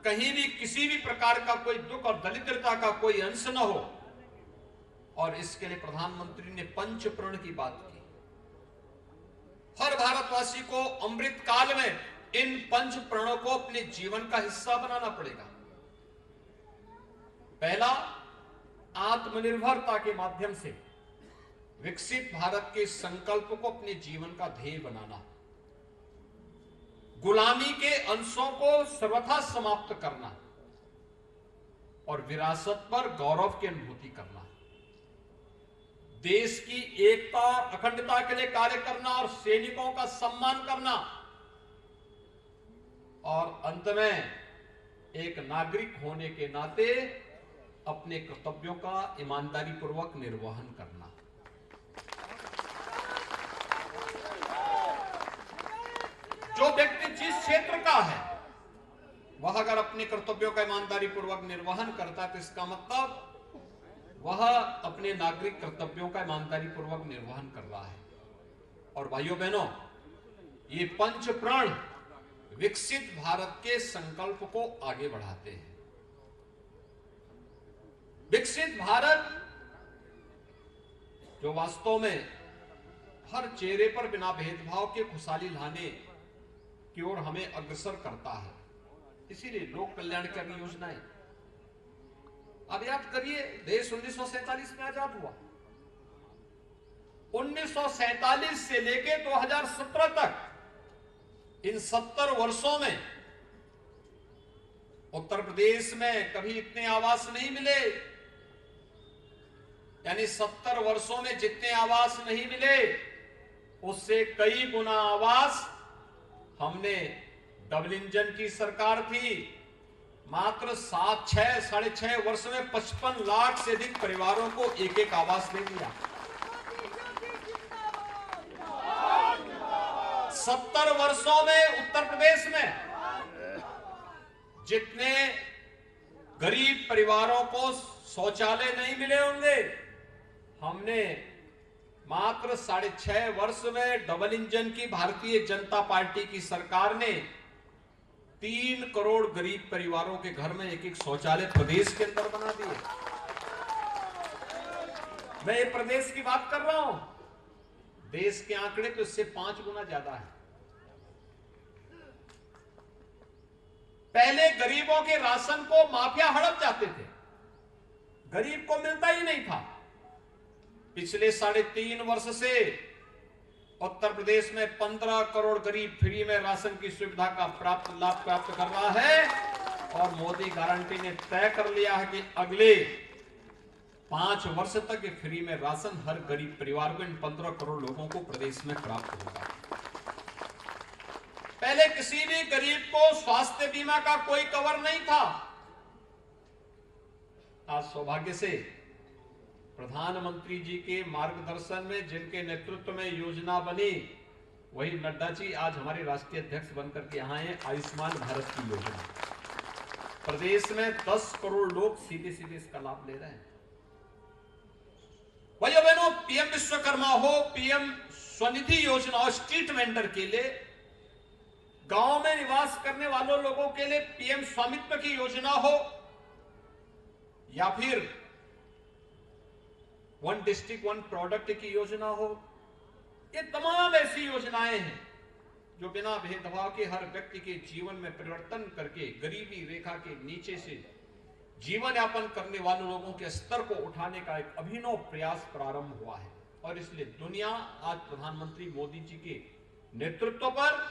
H: कहीं भी किसी भी प्रकार का कोई दुख और दरिद्रता का कोई अंश न हो और इसके लिए प्रधानमंत्री ने पंच प्रण की बात की। हर भारतवासी को अमृत काल में इन पंच प्रणों को अपने जीवन का हिस्सा बनाना पड़ेगा। पहला, आत्मनिर्भरता के माध्यम से विकसित भारत के संकल्प को अपने जीवन का ध्येय बनाना, गुलामी के अंशों को सर्वथा समाप्त करना और विरासत पर गौरव की अनुभूति करना, देश की एकता और अखंडता के लिए कार्य करना और सैनिकों का सम्मान करना, और अंत में एक नागरिक होने के नाते अपने कर्तव्यों का ईमानदारी पूर्वक निर्वहन करना। जो व्यक्ति जिस क्षेत्र का है वह अगर अपने कर्तव्यों का ईमानदारी पूर्वक निर्वहन करता है तो इसका मतलब वह अपने नागरिक कर्तव्यों का ईमानदारी पूर्वक निर्वहन कर रहा है। और भाइयों बहनों, ये पंच प्रण विकसित भारत के संकल्प को आगे बढ़ाते हैं। विकसित भारत जो वास्तव में हर चेहरे पर बिना भेदभाव के खुशहाली लाने की ओर हमें अग्रसर करता है। इसीलिए लोक कल्याणकारी योजनाएं। अब याद करिए, देश 1947 में आजाद हुआ। 1947 से लेकर 2017 तक इन 70 वर्षों में उत्तर प्रदेश में कभी इतने आवास नहीं मिले। यानी 70 वर्षों में जितने आवास नहीं मिले उससे कई गुना आवास हमने, डबल इंजन की सरकार थी, मात्र 6.5 वर्ष में 55 लाख से अधिक परिवारों को एक एक आवास दे दिया। 70 वर्षों में उत्तर प्रदेश में जितने गरीब परिवारों को शौचालय नहीं मिले होंगे, हमने मात्र 6.5 वर्ष में डबल इंजन की भारतीय जनता पार्टी की सरकार ने 3 करोड़ गरीब परिवारों के घर में एक एक शौचालय प्रदेश के अंदर बना दिए। मैं ये प्रदेश की बात कर रहा हूं, देश के आंकड़े तो इससे 5 गुना ज्यादा है। पहले गरीबों के राशन को माफिया हड़प जाते थे, गरीब को मिलता ही नहीं था। पिछले 3.5 वर्ष से उत्तर प्रदेश में 15 करोड़ गरीब फ्री में राशन की सुविधा का लाभ प्राप्त कर रहा है। और मोदी गारंटी ने तय कर लिया है कि अगले 5 वर्ष तक ये फ्री में राशन हर गरीब परिवार को, इन 15 करोड़ लोगों को प्रदेश में प्राप्त होगा। पहले किसी भी गरीब को स्वास्थ्य बीमा का कोई कवर नहीं था। आज सौभाग्य से प्रधानमंत्री जी के मार्गदर्शन में, जिनके नेतृत्व में योजना बनी, वही नड्डा जी आज हमारे राष्ट्रीय अध्यक्ष बनकर के यहाँ हैं। आयुष्मान भारत की योजना प्रदेश में 10 करोड़ लोग सीधे सीधे इसका लाभ ले रहे हैं। भाइयों बहनों, पीएम विश्वकर्मा हो, पीएम स्वनिधि योजना हो, स्ट्रीट वेंडर के लिए, गांव में निवास करने वालों लोगों के लिए पीएम स्वामित्व की योजना हो, या फिर वन डिस्ट्रिक्ट वन प्रोडक्ट की योजना हो, ये तमाम ऐसी योजनाएं हैं जो बिना भेदभाव के हर व्यक्ति के जीवन में परिवर्तन करके गरीबी रेखा के नीचे से जीवन यापन करने वाले लोगों के स्तर को उठाने का एक अभिनव प्रयास प्रारंभ हुआ है। और इसलिए दुनिया आज प्रधानमंत्री मोदी जी के नेतृत्व पर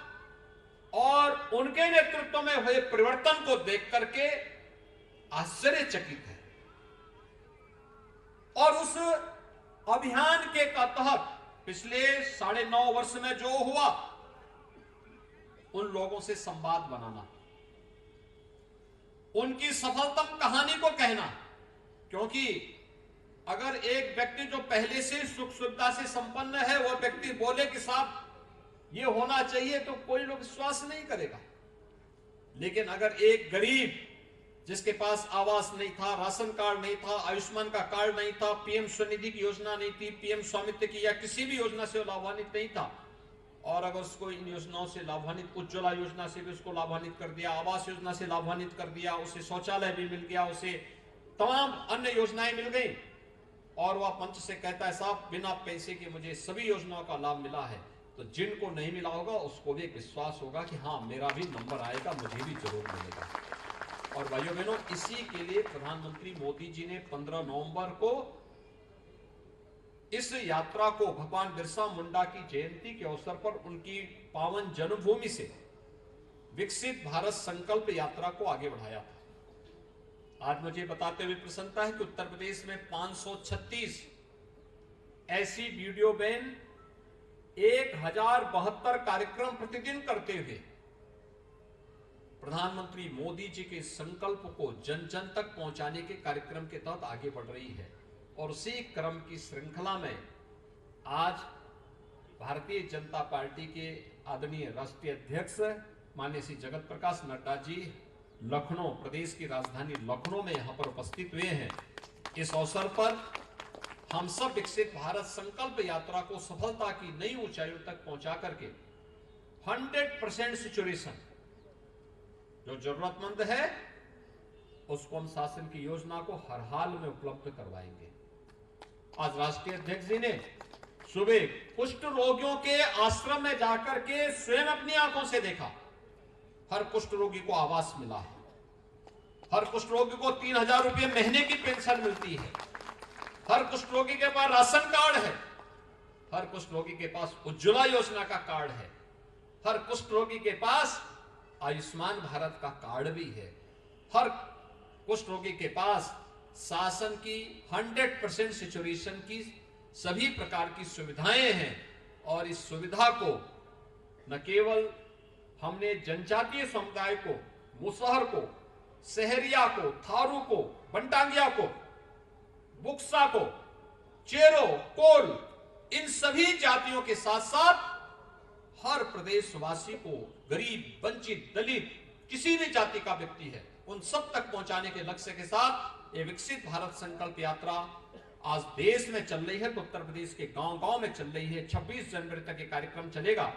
H: और उनके नेतृत्व में हुए परिवर्तन को देख करके आश्चर्यचकित है। और उस अभियान के तहत पिछले 9.5 वर्ष में जो हुआ, उन लोगों से संवाद बनाना, उनकी सफलतम कहानी को कहना। क्योंकि अगर एक व्यक्ति जो पहले से सुख सुविधा से संपन्न है, वह व्यक्ति बोले कि साहब ये होना चाहिए, तो कोई लोग विश्वास नहीं करेगा। लेकिन अगर एक गरीब जिसके पास आवास नहीं था, राशन कार्ड नहीं था, आयुष्मान का कार्ड नहीं था, पीएम स्वनिधि की योजना नहीं थी, पीएम स्वामित्व की या किसी भी योजना से लाभान्वित नहीं था, और अगर उसको इन योजनाओं से लाभान्वित, उज्ज्वला योजना से भी उसको लाभान्वित कर दिया, आवास योजना से लाभान्वित कर दिया, उसे शौचालय भी मिल गया, उसे तमाम अन्य योजनाएं मिल गई, और वह मंच से कहता है साहब बिना पैसे के मुझे सभी योजनाओं का लाभ मिला है, तो जिनको नहीं मिला होगा उसको भी एक विश्वास होगा कि हाँ मेरा भी नंबर आएगा, मुझे भी जरूर मिलेगा। और भाइयों बहनों, इसी के लिए प्रधानमंत्री मोदी जी ने 15 नवंबर को इस यात्रा को भगवान बिरसा मुंडा की जयंती के अवसर पर उनकी पावन जन्मभूमि से विकसित भारत संकल्प यात्रा को आगे बढ़ाया था। आज मुझे बताते हुए प्रसन्नता है कि उत्तर प्रदेश में 536 ऐसी वीडियो वैन 1072 कार्यक्रम प्रतिदिन करते हुए प्रधानमंत्री मोदी जी के संकल्प को जन जन तक पहुंचाने के कार्यक्रम के तहत आगे बढ़ रही है। और उसी क्रम की श्रृंखला में आज भारतीय जनता पार्टी के आदरणीय राष्ट्रीय अध्यक्ष माननीय श्री जगत प्रकाश नड्डा जी लखनऊ, प्रदेश की राजधानी लखनऊ में यहां पर उपस्थित हुए हैं। इस अवसर पर हम सब विकसित भारत संकल्प यात्रा को सफलता की नई ऊंचाइयों तक पहुंचा करके 100% सिचुएशन जो जरूरतमंद है उसको हम शासन की योजना को हर हाल में उपलब्ध करवाएंगे। आज राष्ट्रीय अध्यक्ष जी ने सुबह कुष्ठ रोगियों के आश्रम में जाकर के स्वयं अपनी आंखों से देखा, हर कुष्ठ रोगी को आवास मिला है, हर कुष्ठ रोगी को 3000 रुपये महीने की पेंशन मिलती है, हर कुष्ठ रोगी के पास राशन कार्ड है, हर कुष्ठ रोगी के पास उज्ज्वला योजना का कार्ड है, हर कुष्ठ रोगी के पास आयुष्मान भारत का कार्ड भी है, हर कुष्ठ रोगी के पास शासन की 100% सिचुएशन की सभी प्रकार की सुविधाएं हैं। और इस सुविधा को न केवल हमने जनजातीय समुदाय को, मुसहर को, सहरिया को, थारू को, बंटांगिया को, बुक्सा को, चेरो, कोल, इन सभी जातियों के साथ साथ हर प्रदेशवासी को, गरीब, वंचित, दलित, किसी भी जाति का व्यक्ति है, उन सब तक पहुंचाने के लक्ष्य के साथ ये विकसित भारत संकल्प यात्रा आज देश में चल रही है, तो उत्तर प्रदेश के गांव-गांव में चल रही है। 26 जनवरी तक ये कार्यक्रम चलेगा।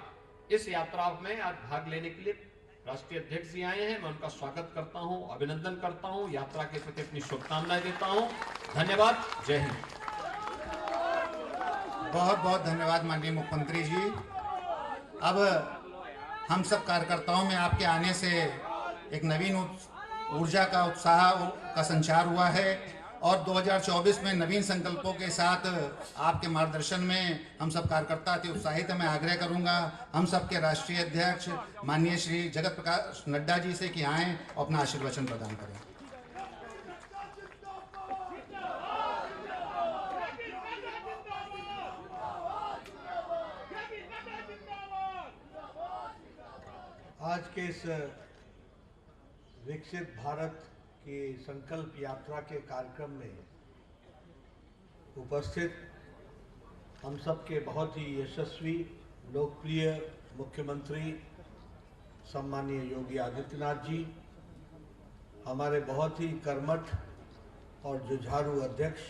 H: इस यात्रा में आज भाग लेने के लिए राष्ट्रीय अध्यक्ष जी आए हैं। मैं उनका स्वागत करता हूं, अभिनंदन करता हूं, यात्रा के प्रति अपनी शुभकामनाएं देता हूं। धन्यवाद। जय हिंद।
A: बहुत बहुत धन्यवाद माननीय मुख्यमंत्री जी। अब हम सब कार्यकर्ताओं में आपके आने से एक नवीन ऊर्जा का, उत्साह का संचार हुआ है और 2024 में नवीन संकल्पों के साथ आपके मार्गदर्शन में हम सब कार्यकर्ता अति उत्साहित। मैं आग्रह करूंगा हम सबके राष्ट्रीय अध्यक्ष माननीय श्री जगत प्रकाश नड्डा जी से कि आएं और अपना आशीर्वचन प्रदान करें।
G: आज के इस विकसित भारत की संकल्प यात्रा के कार्यक्रम में उपस्थित हम सबके बहुत ही यशस्वी लोकप्रिय मुख्यमंत्री सम्माननीय योगी आदित्यनाथ जी, हमारे बहुत ही कर्मठ और जुझारू अध्यक्ष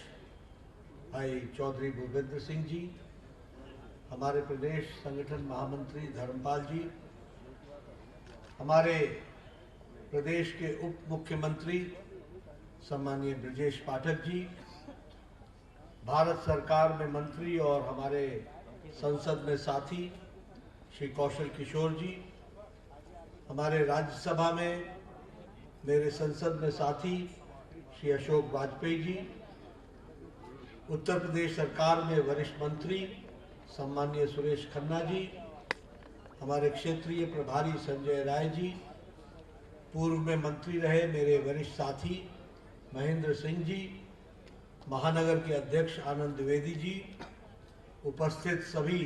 G: भाई चौधरी भूपेंद्र सिंह जी, हमारे प्रदेश संगठन महामंत्री धर्मपाल जी, हमारे प्रदेश के उप मुख्यमंत्री सम्माननीय ब्रजेश पाठक जी, भारत सरकार में मंत्री और हमारे संसद में साथी श्री कौशल किशोर जी, हमारे राज्यसभा में मेरे संसद में साथी श्री अशोक वाजपेयी जी, उत्तर प्रदेश सरकार में वरिष्ठ मंत्री सम्माननीय सुरेश खन्ना जी, हमारे क्षेत्रीय प्रभारी संजय राय जी, पूर्व में मंत्री रहे मेरे वरिष्ठ साथी महेंद्र सिंह जी, महानगर के अध्यक्ष आनंद द्विवेदी जी, उपस्थित सभी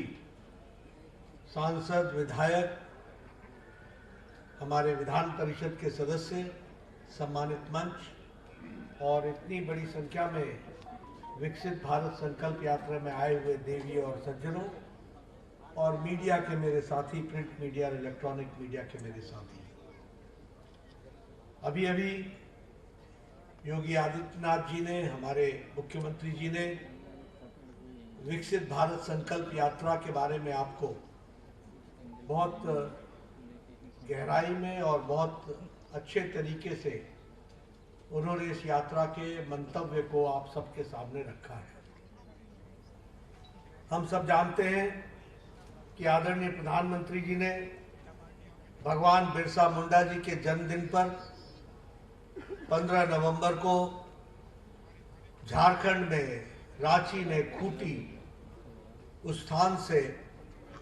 G: सांसद, विधायक, हमारे विधान परिषद के सदस्य, सम्मानित मंच और इतनी बड़ी संख्या में विकसित भारत संकल्प यात्रा में आए हुए देवी और सज्जनों और मीडिया के मेरे साथी, प्रिंट मीडिया और इलेक्ट्रॉनिक मीडिया के मेरे साथी। अभी अभी योगी आदित्यनाथ जी ने, हमारे मुख्यमंत्री जी ने विकसित भारत संकल्प यात्रा के बारे में आपको बहुत गहराई में और बहुत अच्छे तरीके से उन्होंने इस यात्रा के मंतव्य को आप सबके सामने रखा है।
I: हम सब जानते हैं कि आदरणीय प्रधानमंत्री जी ने भगवान बिरसा मुंडा जी के जन्मदिन पर 15 नवंबर को झारखंड में रांची में खूंटी उस स्थान से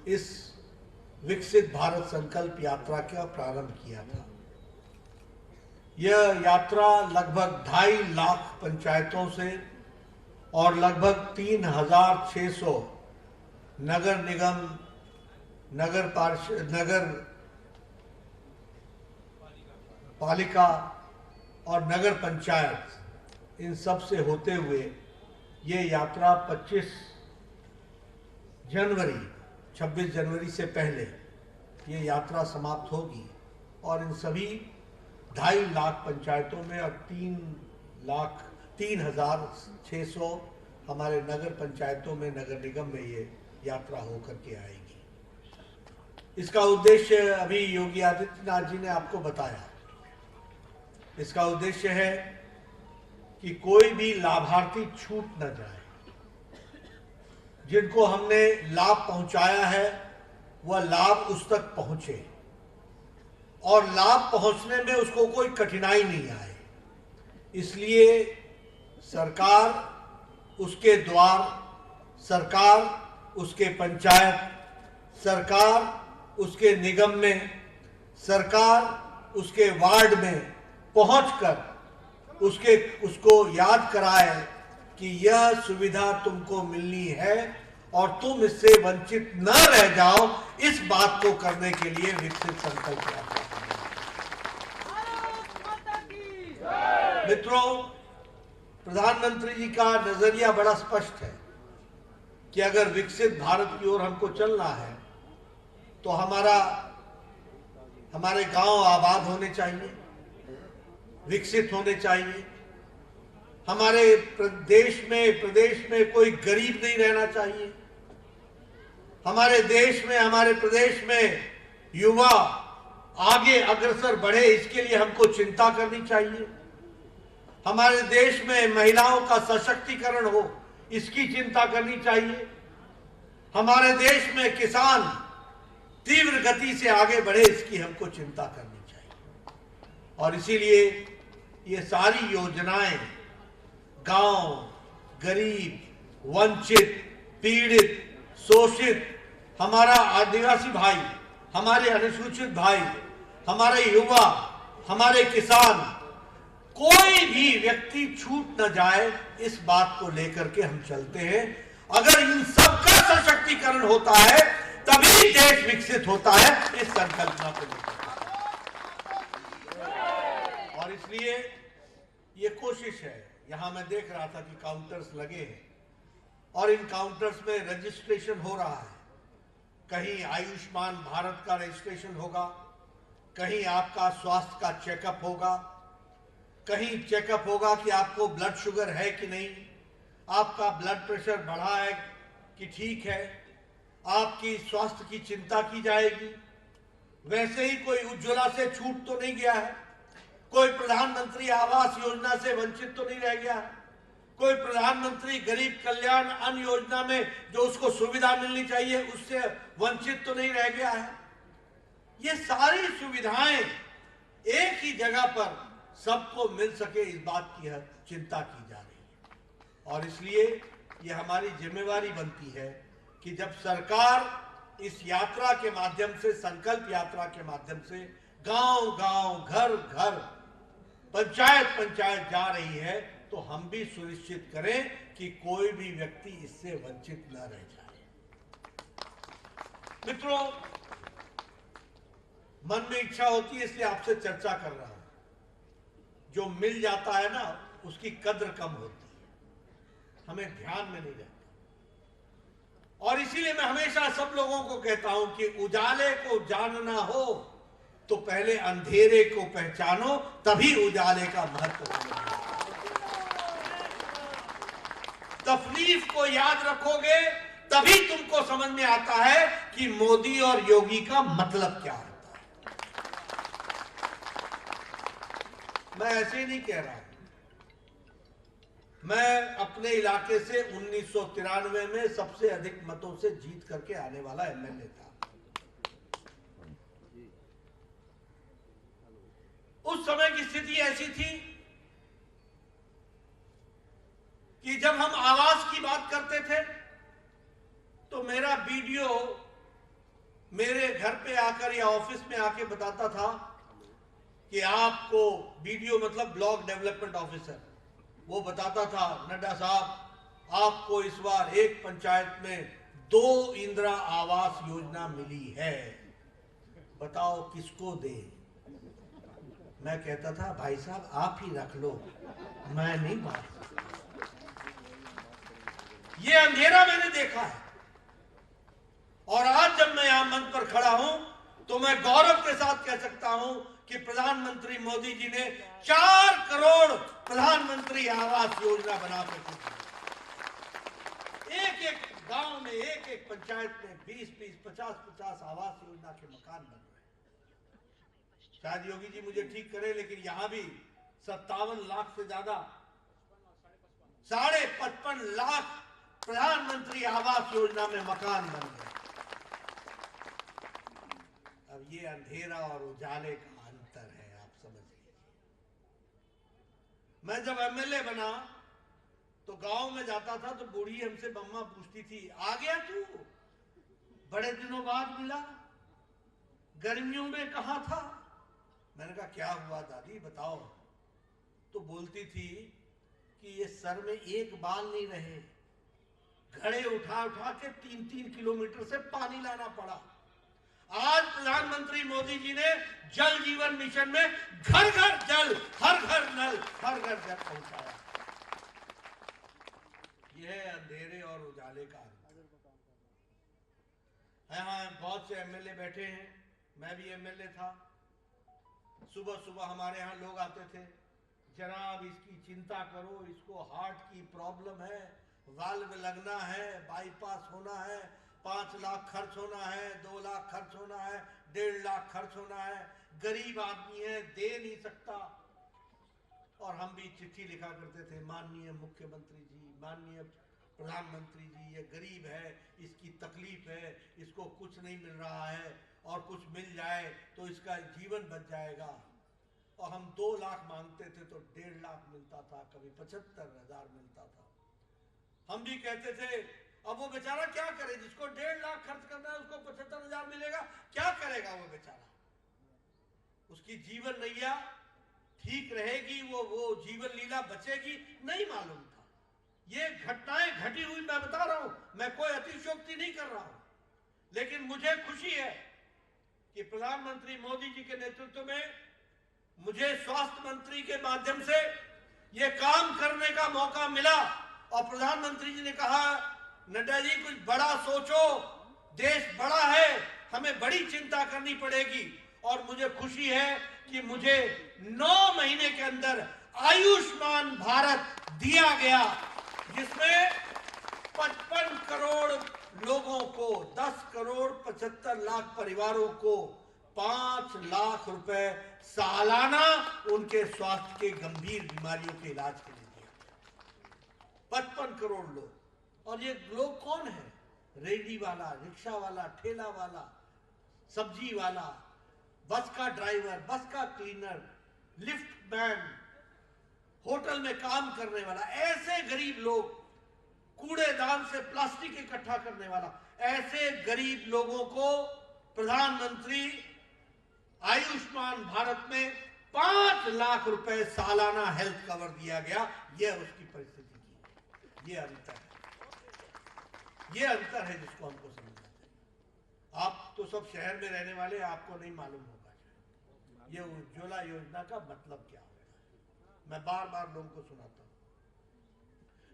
I: इस विकसित भारत संकल्प यात्रा का प्रारंभ किया था। यह यात्रा लगभग 2.5 लाख पंचायतों से और लगभग 3,600 नगर निगम, नगर पालिका और नगर पंचायत इन सब से होते हुए ये यात्रा 26 जनवरी से पहले ये यात्रा समाप्त होगी और इन सभी 2.5 लाख पंचायतों में और 3,600 हमारे नगर पंचायतों में, नगर निगम में ये यात्रा होकर के आएगी। इसका उद्देश्य अभी योगी आदित्यनाथ जी ने आपको बताया। इसका उद्देश्य है कि कोई भी लाभार्थी छूट न जाए। जिनको हमने लाभ पहुंचाया है वह लाभ उस तक पहुंचे और लाभ पहुंचने में उसको कोई कठिनाई नहीं आए। इसलिए सरकार, उसके द्वार, सरकार उसके पंचायत, सरकार उसके निगम में, सरकार उसके वार्ड में पहुंचकर उसको याद कराए कि यह सुविधा तुमको मिलनी है और तुम इससे वंचित न रह जाओ। इस बात को करने के लिए विकसित संकल्प यात्रा। मित्रों, प्रधानमंत्री जी का नजरिया बड़ा स्पष्ट है कि अगर विकसित भारत की ओर हमको चलना है तो हमारे गांव आबाद होने चाहिए, विकसित होने चाहिए। हमारे प्रदेश में कोई गरीब नहीं रहना चाहिए। हमारे प्रदेश में युवा आगे अग्रसर बढ़े, इसके लिए हमको चिंता करनी चाहिए। हमारे देश में महिलाओं का सशक्तिकरण हो, इसकी चिंता करनी चाहिए। हमारे देश में किसान तीव्र गति से आगे बढ़े, इसकी हमको चिंता करनी चाहिए। और इसीलिए ये सारी योजनाएं गांव, गरीब, वंचित, पीड़ित, शोषित, हमारा आदिवासी भाई, हमारे अनुसूचित भाई, हमारे युवा, हमारे किसान, कोई भी व्यक्ति छूट न जाए, इस बात को लेकर के हम चलते हैं। अगर इन सबका सशक्तिकरण होता है तभी देश विकसित होता है, इस संकल्पना को लेकर। और इसलिए ये कोशिश है। यहां मैं देख रहा था कि काउंटर्स लगे हैं और इन काउंटर्स में रजिस्ट्रेशन हो रहा है। कहीं आयुष्मान भारत का रजिस्ट्रेशन होगा, कहीं आपका स्वास्थ्य का चेकअप होगा, कहीं चेकअप होगा कि आपको ब्लड शुगर है कि नहीं, आपका ब्लड प्रेशर बढ़ा है कि ठीक है, आपकी स्वास्थ्य की चिंता की जाएगी। वैसे ही कोई उज्ज्वला से छूट तो नहीं गया है, कोई प्रधानमंत्री आवास योजना से वंचित तो नहीं रह गया है, कोई प्रधानमंत्री गरीब कल्याण अन्न योजना में जो उसको सुविधा मिलनी चाहिए उससे वंचित तो नहीं रह गया है। ये सारी सुविधाएं एक ही जगह पर सबको मिल सके, इस बात की चिंता की जा रही है। और इसलिए ये हमारी जिम्मेवारी बनती है कि जब सरकार इस यात्रा के माध्यम से, संकल्प यात्रा के माध्यम से गांव-गांव, घर-घर, पंचायत जा रही है, तो हम भी सुनिश्चित करें कि कोई भी व्यक्ति इससे वंचित न रह जाए। मित्रों, मन में इच्छा होती है इसलिए आपसे चर्चा कर रहा हूं। जो मिल जाता है ना, उसकी कद्र कम होती है, हमें ध्यान में नहीं रहता। और इसीलिए मैं हमेशा सब लोगों को कहता हूं कि उजाले को जानना हो तो पहले अंधेरे को पहचानो, तभी उजाले का महत्व समझो। तफलीफ को याद रखोगे तभी तुमको समझ में आता है कि मोदी और योगी का मतलब क्या होता है। मैं ऐसे ही नहीं कह रहा हूं। मैं अपने इलाके से 1993 में सबसे अधिक मतों से जीत करके आने वाला एमएलए था। उस समय की स्थिति ऐसी थी कि जब हम आवास की बात करते थे तो मेरा बीडीओ मेरे घर पे आकर या ऑफिस में आके बताता था कि आपको, बीडीओ मतलब ब्लॉक डेवलपमेंट ऑफिसर, वो बताता था नड्डा साहब आपको इस बार एक पंचायत में 2 इंदिरा आवास योजना मिली है, बताओ किसको दे। मैं कहता था भाई साहब आप ही रख लो, मैं नहीं बात। ये अंधेरा मैंने देखा है और आज जब मैं यहां मंच पर खड़ा हूं तो मैं गौरव के साथ कह सकता हूं कि प्रधानमंत्री मोदी जी ने 4 करोड़ प्रधानमंत्री आवास योजना बना करके एक एक गांव में, एक एक पंचायत में 20-20, 50-50 आवास योजना के मकान बन रहे हैं। शायद योगी जी मुझे ठीक करे, लेकिन यहां भी 57 लाख से ज्यादा, 55.5 लाख प्रधानमंत्री आवास योजना में मकान बन गए। अब ये अंधेरा और उजाले का अंतर है, आप समझ लीजिए। मैं जब एमएलए बना तो गांव में जाता था तो बूढ़ी हमसे बम्मा पूछती थी, आ गया तू, बड़े दिनों बाद मिला, गर्मियों में कहां था? मैंने कहा क्या हुआ दादी बताओ। तो बोलती थी कि ये सर में एक बाल नहीं रहे, घड़े उठा उठा के 3-3 किलोमीटर से पानी लाना पड़ा। आज प्रधानमंत्री मोदी जी ने जल जीवन मिशन में घर घर जल, हर घर नल, हर घर जल पहुंचाया। यह अंधेरे और उजाले का अंतर। यहाँ बहुत से एमएलए बैठे हैं, मैं भी एमएलए था। सुबह सुबह हमारे यहाँ लोग आते थे, जनाब इसकी चिंता करो, इसको हार्ट की प्रॉब्लम है, वाल्व लगना है, बाईपास होना है, 5 लाख खर्च होना है, 2 लाख खर्च होना है, 1.5 लाख खर्च होना है, गरीब आदमी है, दे नहीं सकता। और हम भी चिट्ठी लिखा करते थे, माननीय मुख्यमंत्री जी, माननीय प्रधानमंत्री जी, ये गरीब है, इसकी तकलीफ है, इसको कुछ नहीं मिल रहा है और कुछ मिल जाए तो इसका जीवन बच जाएगा। और हम 2 लाख मांगते थे तो 1.5 लाख मिलता था, कभी 75,000 मिलता था। हम भी कहते थे अब वो बेचारा क्या करे, जिसको 1.5 लाख खर्च करना है उसको 75,000 मिलेगा, क्या करेगा वो बेचारा? उसकी जीवन नैया ठीक रहेगी, वो जीवन लीला बचेगी, नहीं मालूम था। ये घटनाएं घटी हुई मैं बता रहा हूं, मैं कोई अतिशयोक्ति नहीं कर रहा हूं, लेकिन मुझे खुशी है कि प्रधानमंत्री मोदी जी के नेतृत्व में मुझे स्वास्थ्य मंत्री के माध्यम से ये काम करने का मौका मिला। और प्रधानमंत्री जी ने कहा नड्डा जी कुछ बड़ा सोचो, देश बड़ा है, हमें बड़ी चिंता करनी पड़ेगी। और मुझे खुशी है कि मुझे 9 महीने के अंदर आयुष्मान भारत दिया गया, जिसमें 55 करोड़ लोगों को, 10 करोड़ 75 लाख परिवारों को 5 लाख रुपए सालाना उनके स्वास्थ्य के गंभीर बीमारियों के इलाज के लिए दिया। 55 करोड़ लोग। और ये लोग कौन है? रेडी वाला, रिक्शा वाला, ठेला वाला, सब्जी वाला, बस का ड्राइवर, बस का क्लीनर, लिफ्ट मैन, होटल में काम करने वाला, ऐसे गरीब लोग, कूड़ेदान से प्लास्टिक इकट्ठा करने वाला, ऐसे गरीब लोगों को प्रधानमंत्री आयुष्मान भारत में 5 लाख रुपए सालाना हेल्थ कवर दिया गया। यह उसकी परिस्थिति की, ये अंतर है, ये अंतर है जिसको हमको समझना चाहिए। आप तो सब शहर में रहने वाले, आपको नहीं मालूम होगा ये उज्ज्वला योजना का मतलब क्या होता है। मैं बार बार लोगों को सुनाता हूं।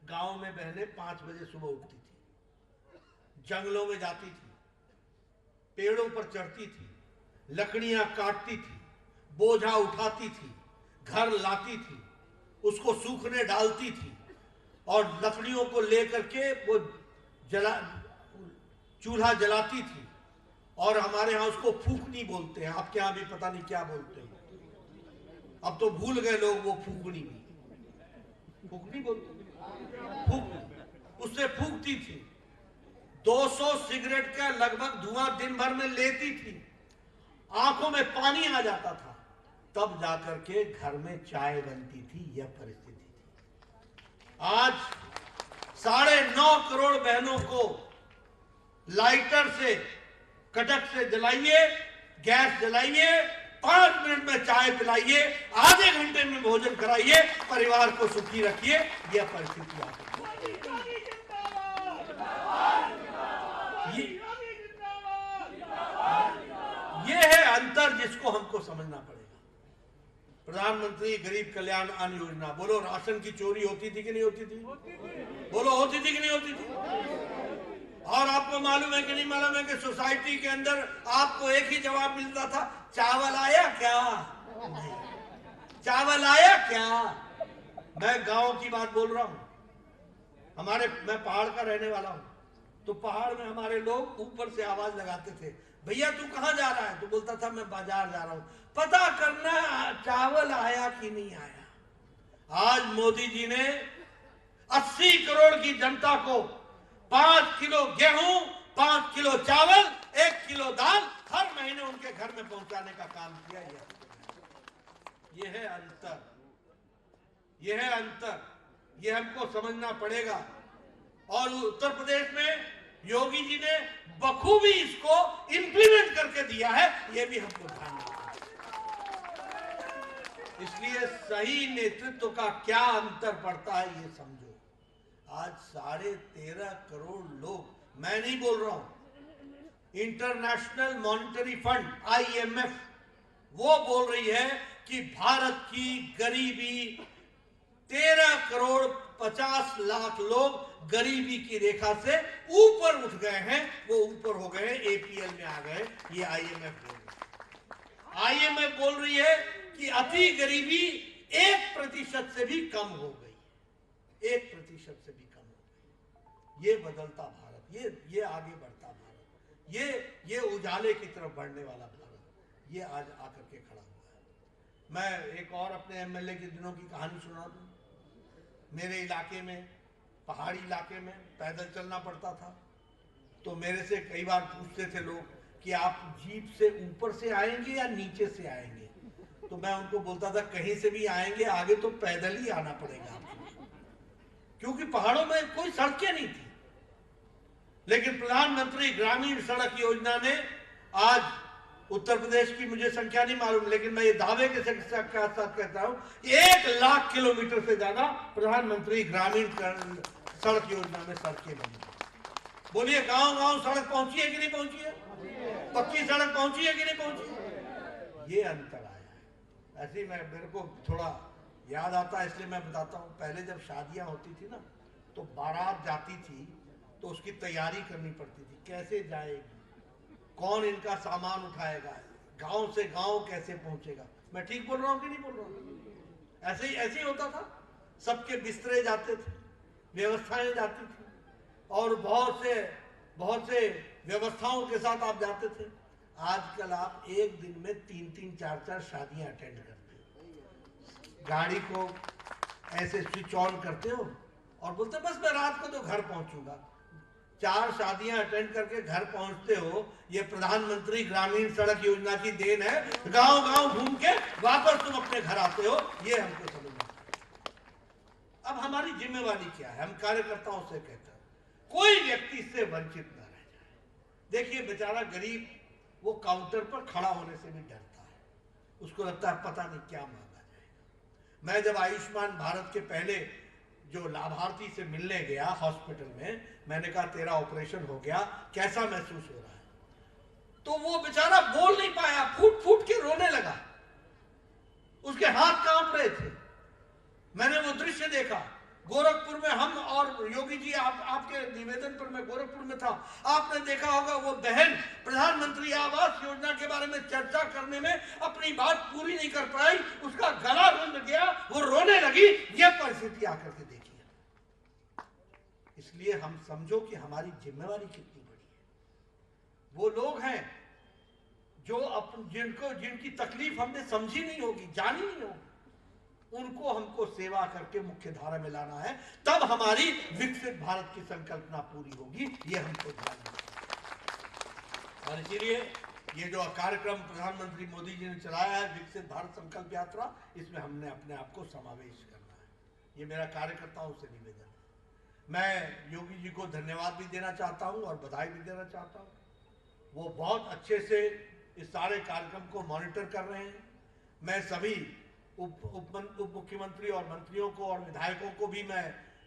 I: गांव में बहनें 5 बजे सुबह उठती थी, जंगलों में जाती थी, पेड़ों पर चढ़ती थी, लकड़ियां काटती थी, बोझा उठाती थी, घर लाती थी, उसको सूखने डालती थी और लकड़ियों को लेकर के वो चूल्हा जलाती थी। और हमारे यहाँ उसको फूकनी बोलते हैं, आपके यहाँ भी पता नहीं क्या बोलते हैं, अब तो भूल गए लोग वो फूकनी भी, फूकनी बोलते हैं। उससे फूकती थी, 200 सिगरेट का लगभग धुआं दिन भर में लेती थी, आंखों में पानी आ जाता था, तब जाकर के घर में चाय बनती थी। यह परिस्थिति थी। आज 9.5 करोड़ बहनों को लाइटर से, कटक से जलाइए, गैस जलाइए, 5 मिनट में चाय पिलाइए, आधे घंटे में भोजन कराइए, परिवार को सुखी रखिए। यह परिस्थिति आ गई। ये है अंतर जिसको हमको समझना पड़ेगा। प्रधानमंत्री गरीब कल्याण अन्न योजना, बोलो राशन की चोरी होती थी कि नहीं होती थी? बोलो होती थी कि नहीं होती थी? और आपको मालूम है कि नहीं मालूम है कि सोसाइटी के अंदर आपको एक ही जवाब मिलता था, चावल आया क्या? चावल आया क्या? मैं गांव की बात बोल रहा हूं। मैं पहाड़ का रहने वाला हूं, तो पहाड़ में हमारे लोग ऊपर से आवाज लगाते थे, भैया तू कहां जा रहा है? तो बोलता था मैं बाजार जा रहा हूं, पता करना चावल आया कि नहीं आया। आज मोदी जी ने 80 करोड़ की जनता को 5 किलो गेहूं, 5 किलो चावल, 1 किलो दाल हर महीने उनके घर में पहुंचाने का काम किया। यह है अंतर, यह है अंतर, यह हमको समझना पड़ेगा। और उत्तर प्रदेश में योगी जी ने बखूबी इसको इंप्लीमेंट करके दिया है, यह भी हमको ध्यान रखना है। इसलिए सही नेतृत्व का क्या अंतर पड़ता है ये समझो। आज 13.5 करोड़ लोग, मैं नहीं बोल रहा हूं, इंटरनेशनल मॉनिटरी फंड IMF वो बोल रही है कि भारत की गरीबी 13 करोड़ 50 लाख लोग गरीबी की रेखा से ऊपर उठ गए हैं, वो ऊपर हो गए, APL में आ गए। ये IMF बोल रही है। IMF बोल रही है कि अति गरीबी 1% से भी कम हो गई, 1% से भी कम हो गई। ये बदलता भारत, ये आगे बढ़ता भारत, ये उजाले की तरफ बढ़ने वाला भारत, ये आज आकर के खड़ा हुआ है। मैं एक और अपने MLA के दिनों की कहानी सुना दूं। मेरे इलाके में, पहाड़ी इलाके में पैदल चलना पड़ता था, तो मेरे से कई बार पूछते थे लोग कि आप जीप से ऊपर से आएंगे या नीचे से आएंगे? तो मैं उनको बोलता था कहीं से भी आएंगे, आगे तो पैदल ही आना पड़ेगा आपको, क्योंकि पहाड़ों में कोई सड़कें नहीं थी। लेकिन प्रधानमंत्री ग्रामीण सड़क योजना ने आज उत्तर प्रदेश की मुझे संख्या नहीं मालूम, लेकिन मैं ये दावे के साथ कहता हूं 1 लाख किलोमीटर से ज्यादा प्रधानमंत्री ग्रामीण सड़क योजना में सड़कें बनी। बोलिए गांव-गांव सड़क पहुंची है कि नहीं पहुंची है? पक्की सड़क पहुंची है कि नहीं पहुंची है? ये अंतर आया है। ऐसे ही मेरे को थोड़ा याद आता है, इसलिए मैं बताता हूं। पहले जब शादियां होती थी ना, तो बारात जाती थी तो उसकी तैयारी करनी पड़ती थी, कैसे जाएगी, कौन इनका सामान उठाएगा, गांव से गांव कैसे पहुंचेगा। मैं ठीक बोल रहा हूं कि नहीं बोल रहा हूं? ऐसे ही होता था। सबके बिस्तरे जाते थे, व्यवस्थाएं जाती थी, और बहुत से व्यवस्थाओं के साथ आप जाते थे। आजकल आप एक दिन में 3-3, 4-4 शादियां अटेंड करते हो। गाड़ी को ऐसे स्विच ऑन करते हो और बोलते बस मैं रात को तो घर पहुंचूंगा। 4 शादियां अटेंड करके घर पहुंचते हो। ये प्रधानमंत्री ग्रामीण सड़क योजना की देन है। गांव-गांव घूम के वापस तुम अपने घर आते हो। ये हमको समझना है। अब हमारी जिम्मेवारी क्या है? हम कार्यकर्ताओं से कहते हैं कोई व्यक्ति इससे वंचित न रह जाए। देखिए बेचारा गरीब, वो काउंटर पर खड़ा होने से भी डरता है, उसको लगता है पता नहीं क्या मांगा जाएगा। मैं जब आयुष्मान भारत के पहले जो लाभार्थी से मिलने गया हॉस्पिटल में, मैंने कहा तेरा ऑपरेशन हो गया, कैसा महसूस हो रहा है? तो वो बेचारा बोल नहीं पाया, फूट फूट के रोने लगा, उसके हाथ कांप रहे थे। मैंने वो दृश्य देखा। गोरखपुर में हम और योगी जी, आपके निवेदन पर मैं गोरखपुर में था, आपने देखा होगा वो बहन प्रधानमंत्री आवास योजना के बारे में चर्चा करने में अपनी बात पूरी नहीं कर पाई, उसका गला रुंध गया, वो रोने लगी। ये परिस्थिति आकर के देखिए। इसलिए हम समझो कि हमारी जिम्मेवारी कितनी बड़ी है। वो लोग हैं जो जिनकी तकलीफ हमने समझी नहीं होगी, जानी नहीं होगी, उनको हमको सेवा करके मुख्य धारा में लाना है, तब हमारी विकसित भारत की संकल्पना पूरी होगी। ये हमको ध्यान रखना। और इसीलिए ये जो कार्यक्रम प्रधानमंत्री मोदी जी ने चलाया है, विकसित भारत संकल्प यात्रा, इसमें हमने अपने आप को समावेश करना है। ये मेरा कार्यकर्ताओं से निवेदन है। मैं योगी जी को धन्यवाद भी देना चाहता हूं और बधाई भी देना चाहता हूं। वो बहुत अच्छे से इस सारे कार्यक्रम को मॉनिटर कर रहे हैं। मैं सभी उप मुख्यमंत्री और मंत्रियों को और विधायकों को भी मैं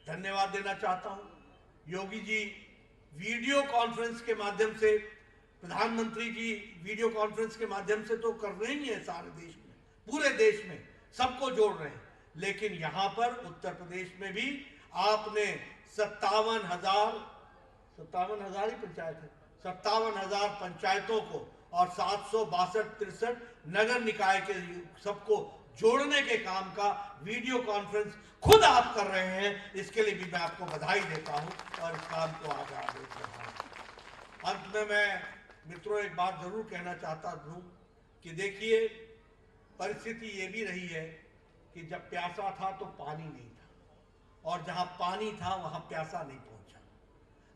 I: धन्यवाद देना चाहता हूं। योगी जी वीडियो कॉन्फ्रेंस के माध्यम से, प्रधानमंत्री जी वीडियो कॉन्फ्रेंस के माध्यम से तो कर रहे ही हैं सारे देश में, पूरे देश में सबको जोड़ रहे हैं, लेकिन यहां पर उत्तर प्रदेश में भी आपने 57,000 ही पंचायत है, 57,000 पंचायतों को और 762-63 नगर निकाय के सबको जोड़ने के काम का वीडियो कॉन्फ्रेंस खुद आप कर रहे हैं। इसके लिए भी मैं आपको बधाई देता हूं और इस काम को आगे बढ़ा रहा हूं। अंत में मैं मित्रों एक बात जरूर कहना चाहता हूं कि देखिए, परिस्थिति ये भी रही है कि जब प्यासा था तो पानी नहीं था, और जहां पानी था वहां प्यासा नहीं पहुंचा।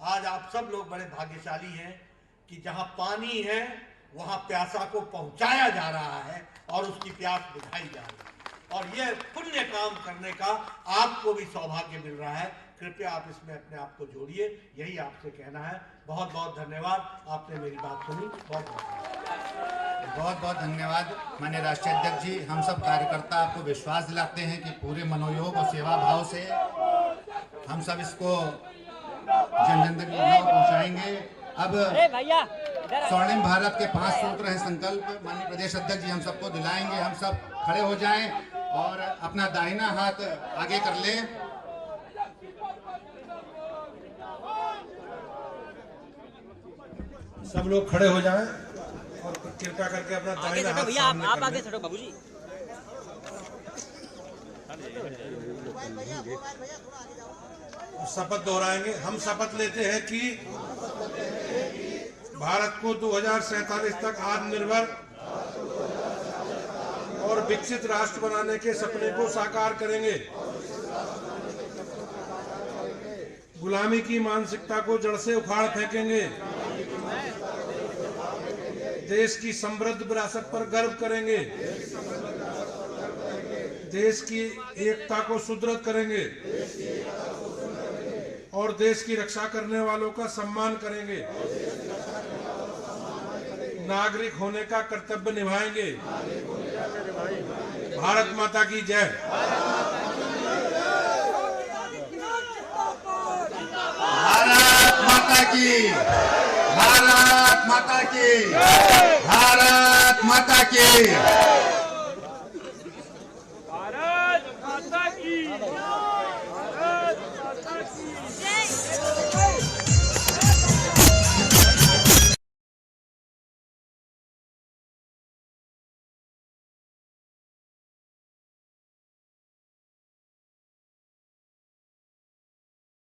I: आज आप सब लोग बड़े भाग्यशाली हैं कि जहां पानी है वहां प्यासा को पहुंचाया जा रहा है और उसकी प्यास बुझाई जा रही है, और यह पुण्य काम करने का आपको भी सौभाग्य मिल रहा है। कृपया आप इसमें अपने आप को जोड़िए, यही आपसे कहना है। बहुत बहुत धन्यवाद, आपने मेरी बात सुनी।
A: बहुत बहुत धन्यवाद माननीय राष्ट्रीय अध्यक्ष जी। हम सब कार्यकर्ता आपको विश्वास दिलाते हैं कि पूरे मनोयोग और सेवा भाव से हम सब इसको जन जन तक पहुंचाएंगे। अब स्वर्णिम भारत के 5 सूत्र हैं संकल्प, माननीय प्रदेश अध्यक्ष जी हम सबको दिलाएंगे। हम सब खड़े हो जाएं और अपना दाहिना हाथ आगे कर लें।
G: सब लोग खड़े हो जाएं और कृपया करके अपना दाहिना हाथ
J: भैया आप आगे चढ़ो बाबूजी।
G: शपथ दोहराएंगे। हम शपथ लेते हैं कि भारत को 2047 तक आत्मनिर्भर और विकसित राष्ट्र बनाने के सपने को साकार करेंगे। गुलामी की मानसिकता को जड़ से उखाड़ फेंकेंगे। देश की समृद्ध विरासत पर गर्व करेंगे। देश की एकता को सुदृढ़ करेंगे और देश की रक्षा करने वालों का सम्मान करेंगे। नागरिक होने का कर्तव्य निभाएंगे। भारत माता की जय।
A: भारत माता की, भारत माता की, भारत माता की,
J: भारत माता की।